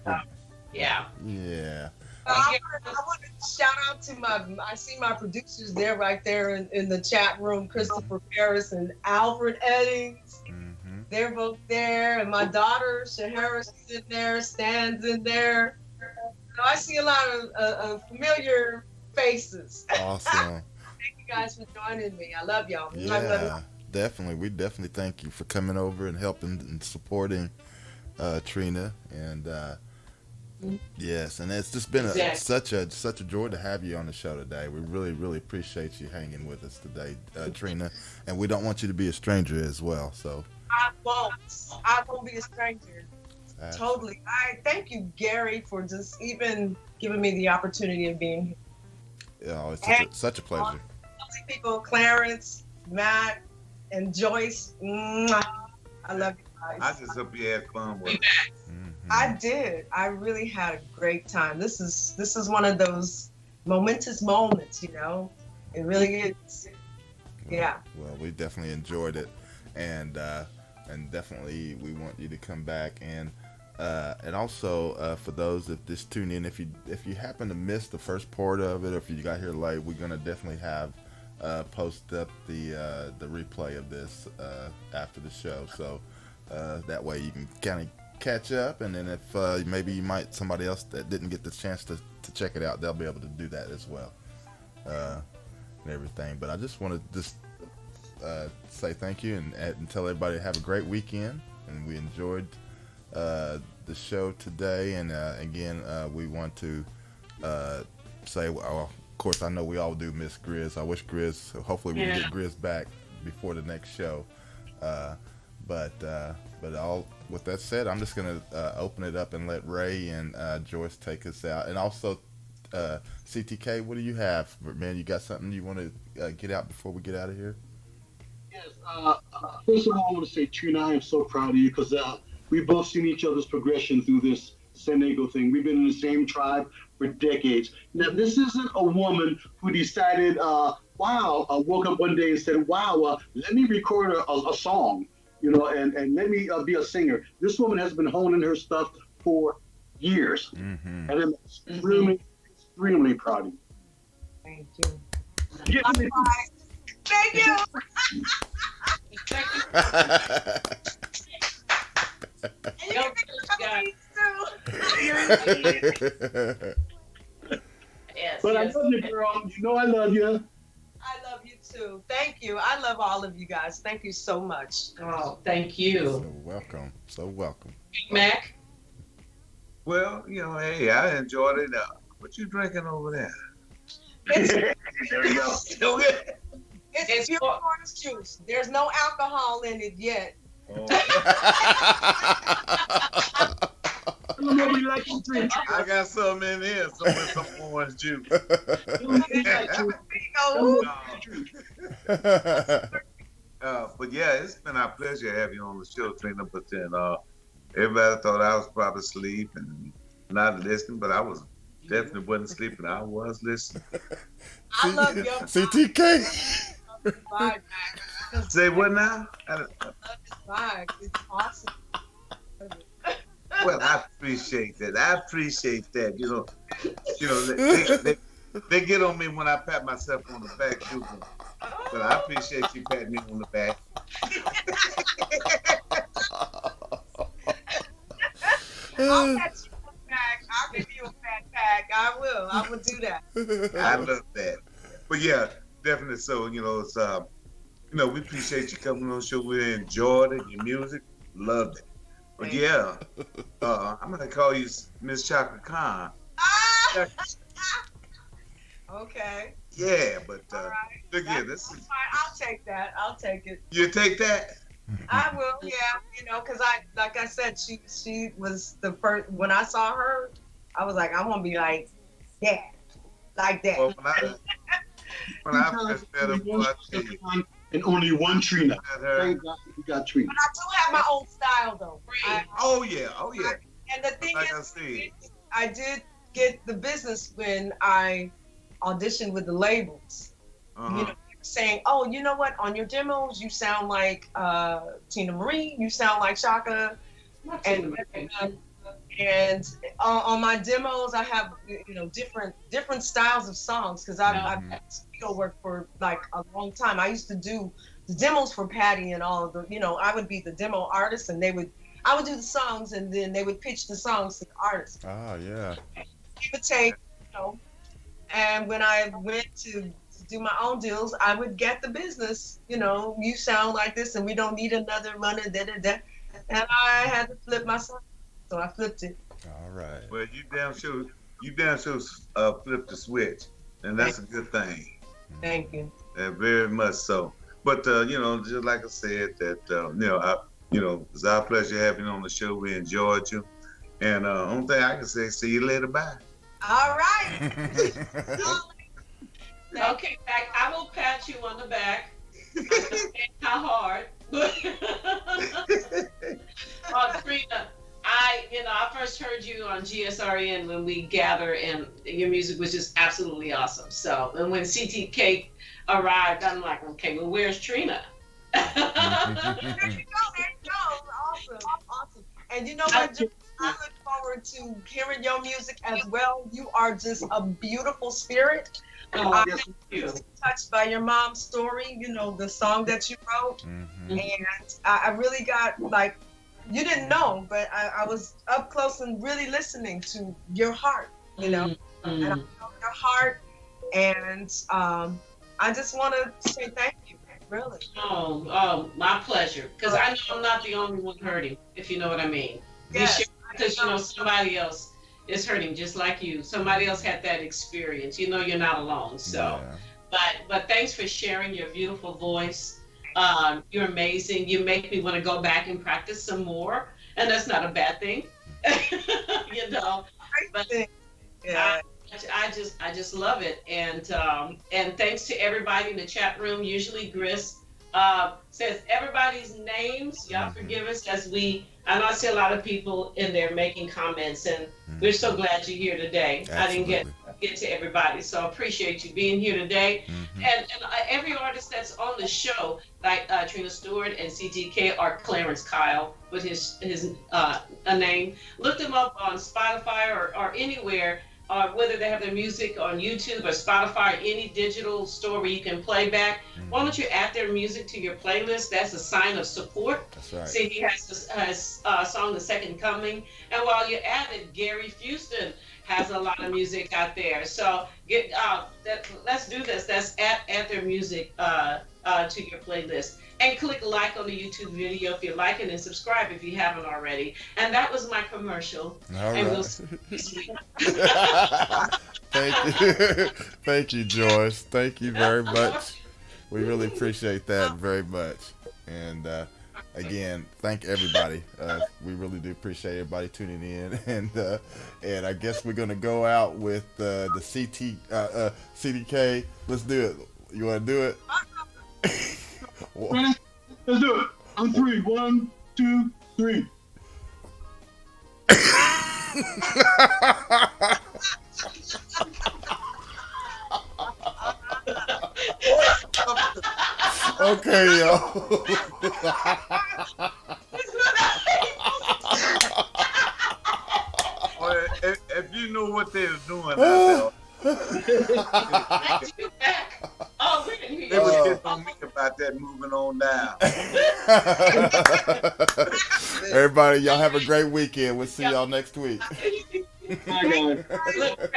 yeah. Yeah. I want to shout out to I see my producers there, right there in the chat room, Christopher Paris and Alfred Eddings. They're both there, and my daughter Shahara's in there, Stan's in there. So I see a lot of familiar faces. Awesome. Thank you guys for joining me. I love y'all. Yeah, I love you. definitely. We definitely thank you for coming over and helping and supporting Trena. And yes, and it's just been such a joy to have you on the show today. We really, really appreciate you hanging with us today, Trena. And we don't want you to be a stranger as well. So I won't be a stranger. Totally. I thank you, Gary, for just even giving me the opportunity of being here. Yeah, it's such a pleasure. People, Clarence, Matt, and Joyce. Mwah. I love you guys. I just hope you had fun with it. I did. I really had a great time. This is one of those momentous moments, It really is. Yeah. Well, we definitely enjoyed it, and definitely we want you to come back and also for those that just tune in, if you happen to miss the first part of it, or if you got here late, we're gonna definitely have post up the replay of this after the show, so that way you can kind of catch up, and then if maybe somebody else that didn't get the chance to check it out, they'll be able to do that as well, and everything. But I just want to say thank you and tell everybody to have a great weekend, and we enjoyed the show today, and again we want to say, well, of course I know we all do miss Grizz. I wish Grizz, hopefully we can get Grizz back before the next show, but all with that said, I'm just gonna open it up and let Ray and Joyce take us out. And also CTK, what do you have, man? You got something you want to get out before we get out of here? Yes. First of all, I want to say, Trena, I am so proud of you because we've both seen each other's progression through this San Diego thing. We've been in the same tribe for decades. Now, this isn't a woman who decided, woke up one day and said, let me record a song, and let me be a singer. This woman has been honing her stuff for years. And I'm extremely, extremely proud of you. Thank you. Yeah. Thank you. But I love you, girl. You know I love you. I love you too. Thank you. I love all of you guys. Thank you so much. Oh, thank you. So welcome. Mac? Well, hey, I enjoyed it. What you drinking over there? There we go. Still good. It's pure orange juice. There's no alcohol in it yet. Oh. Nobody like you drink. I got some in here, some orange juice. But yeah, it's been our pleasure having you on the show, Trena. But then everybody thought I was probably asleep and not listening, but I was definitely wasn't sleeping. I was listening. I love your CTK. vibe. Say what now? I love this vibe. It's awesome. Well, I appreciate that. They get on me when I pat myself on the back too. But I appreciate you patting me on the back. I'll pat you on the back. I'll give you a fat pack. I will do that. I love that. But yeah, definitely so. It's we appreciate you coming on the show. We enjoyed it, your music, loved it. But yeah, I'm gonna call you Miss Chaka Khan. Okay. Yeah, but All right. look here, this is. Fine. I'll take that. I'll take it. You take that? I will. Yeah. Because like I said, she was the first. When I saw her, I was like, I want to be like that, like that. Well, when I first met her, boy, I tell you, and only one Trena. her. Thank God you got Trena. But I do have my own style though. Oh yeah. And the thing Like I is, said. I did get the business when I auditioned with the labels. Uh-huh. Saying, oh, you know what? On your demos, you sound like Tina Marie. You sound like Shaka. And on my demos, I have different styles of songs because I've had studio work for like a long time. I used to do the demos for Patty and all of the. I would be the demo artist, and I would do the songs, and then they would pitch the songs to the artists. Ah, yeah. It would take, and when I went to do my own deals, I would get the business. You sound like this, and we don't need another runner. And I had to flip my song, so I flipped it. All right. Well, you damn sure flip the switch, and that's a good thing. Thank you. Very much so. But just like I said, that it's our pleasure having you on the show. We enjoyed you, and only thing I can say, see you later. Bye. All right. Okay, back. I will pat you on the back. How hard? Trena, I first heard you on GSRN when we gathered, and your music was just absolutely awesome. So, and when CTK arrived, I'm like, okay, well, where's Trena? There you go. Awesome. And you know what? I look forward to hearing your music as well. You are just a beautiful spirit. I was touched by your mom's story, the song that you wrote. Mm-hmm. And I really got, like, you didn't know, but I was up close and really listening to your heart, And I know your heart. And I just want to say thank you, really. Oh, my pleasure. Because I know I'm not the only one hurting, if you know what I mean. Yes. Because, somebody else is hurting just like you. Somebody else had that experience. You're not alone. So, but thanks for sharing your beautiful voice. You're amazing. You make me want to go back and practice some more, and that's not a bad thing. But yeah. I just love it, and thanks to everybody in the chat room. Usually, Gris says everybody's names. Y'all forgive us as I know I see a lot of people in there making comments, and we're so glad you're here today. Absolutely. I didn't get to everybody, so I appreciate you being here today. And every artist that's on the show, like Trena Steward and CTK, or Clarence Kyle with his name. Look them up on Spotify or anywhere. Whether they have their music on YouTube or Spotify or any digital store where you can play back. Why don't you add their music to your playlist? That's a sign of support. That's right. See, he has a song, The Second Coming. And while you're at it, Gary Fuston has a lot of music out there. So let's do this. Let's add their music to your playlist. And click like on the YouTube video if you like it, and subscribe if you haven't already. And that was my commercial. All right. We'll see you this week. Thank you. Thank you, Joyce. Thank you very much. We really appreciate that very much. And again, thank everybody. We really do appreciate everybody tuning in, and I guess we're gonna go out with the CDK. Let's do it. You want to do it? Ready? Let's do it. On 3. 1, 2, 3. Okay, yo. Well, if you know what they were doing out there, Oh, we didn't hear they you. was getting on me about that moving on down. Everybody, y'all have a great weekend. We'll see y'all next week. Bye, guys. Look,